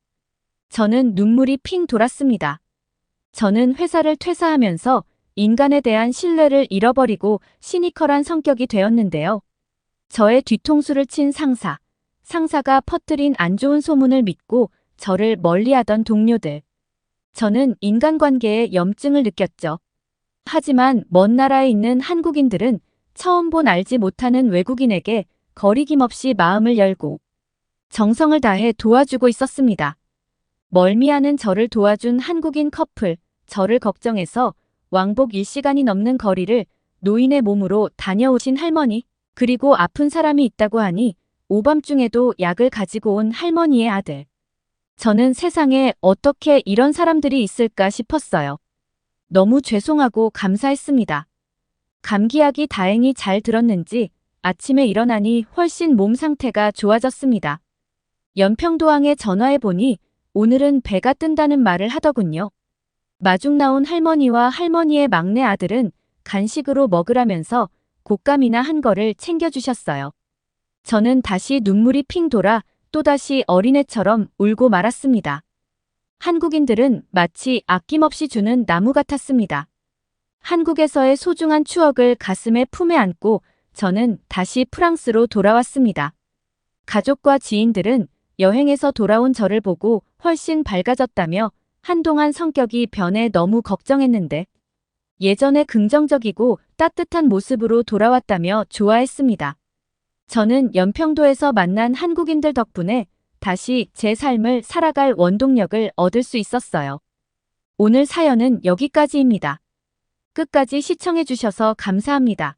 저는 눈물이 핑 돌았습니다. 저는 회사를 퇴사하면서 인간에 대한 신뢰를 잃어버리고 시니컬한 성격이 되었는데요. 저의 뒤통수를 친 상사가 퍼뜨린 안 좋은 소문을 믿고 저를 멀리하던 동료들. 저는 인간관계에 염증을 느꼈죠. 하지만 먼 나라에 있는 한국인들은 처음 본 알지 못하는 외국인에게 거리낌 없이 마음을 열고 정성을 다해 도와주고 있었습니다. 멀미하는 저를 도와준 한국인 커플, 저를 걱정해서 왕복 1시간이 넘는 거리를 노인의 몸으로 다녀오신 할머니, 그리고 아픈 사람이 있다고 하니 오밤중에도 약을 가지고 온 할머니의 아들. 저는 세상에 어떻게 이런 사람들이 있을까 싶었어요. 너무 죄송하고 감사했습니다. 감기약이 다행히 잘 들었는지 아침에 일어나니 훨씬 몸 상태가 좋아졌습니다. 연평도항에 전화해보니 오늘은 배가 뜬다는 말을 하더군요. 마중 나온 할머니와 할머니의 막내 아들은 간식으로 먹으라면서 곶감이나 한 거를 챙겨주셨어요. 저는 다시 눈물이 핑 돌아 또다시 어린애처럼 울고 말았습니다. 한국인들은 마치 아낌없이 주는 나무 같았습니다. 한국에서의 소중한 추억을 가슴에 품에 안고 저는 다시 프랑스로 돌아왔습니다. 가족과 지인들은 여행에서 돌아온 저를 보고 훨씬 밝아졌다며 한동안 성격이 변해 너무 걱정했는데 예전에 긍정적이고 따뜻한 모습으로 돌아왔다며 좋아했습니다. 저는 연평도에서 만난 한국인들 덕분에 다시 제 삶을 살아갈 원동력을 얻을 수 있었어요. 오늘 사연은 여기까지입니다. 끝까지 시청해주셔서 감사합니다.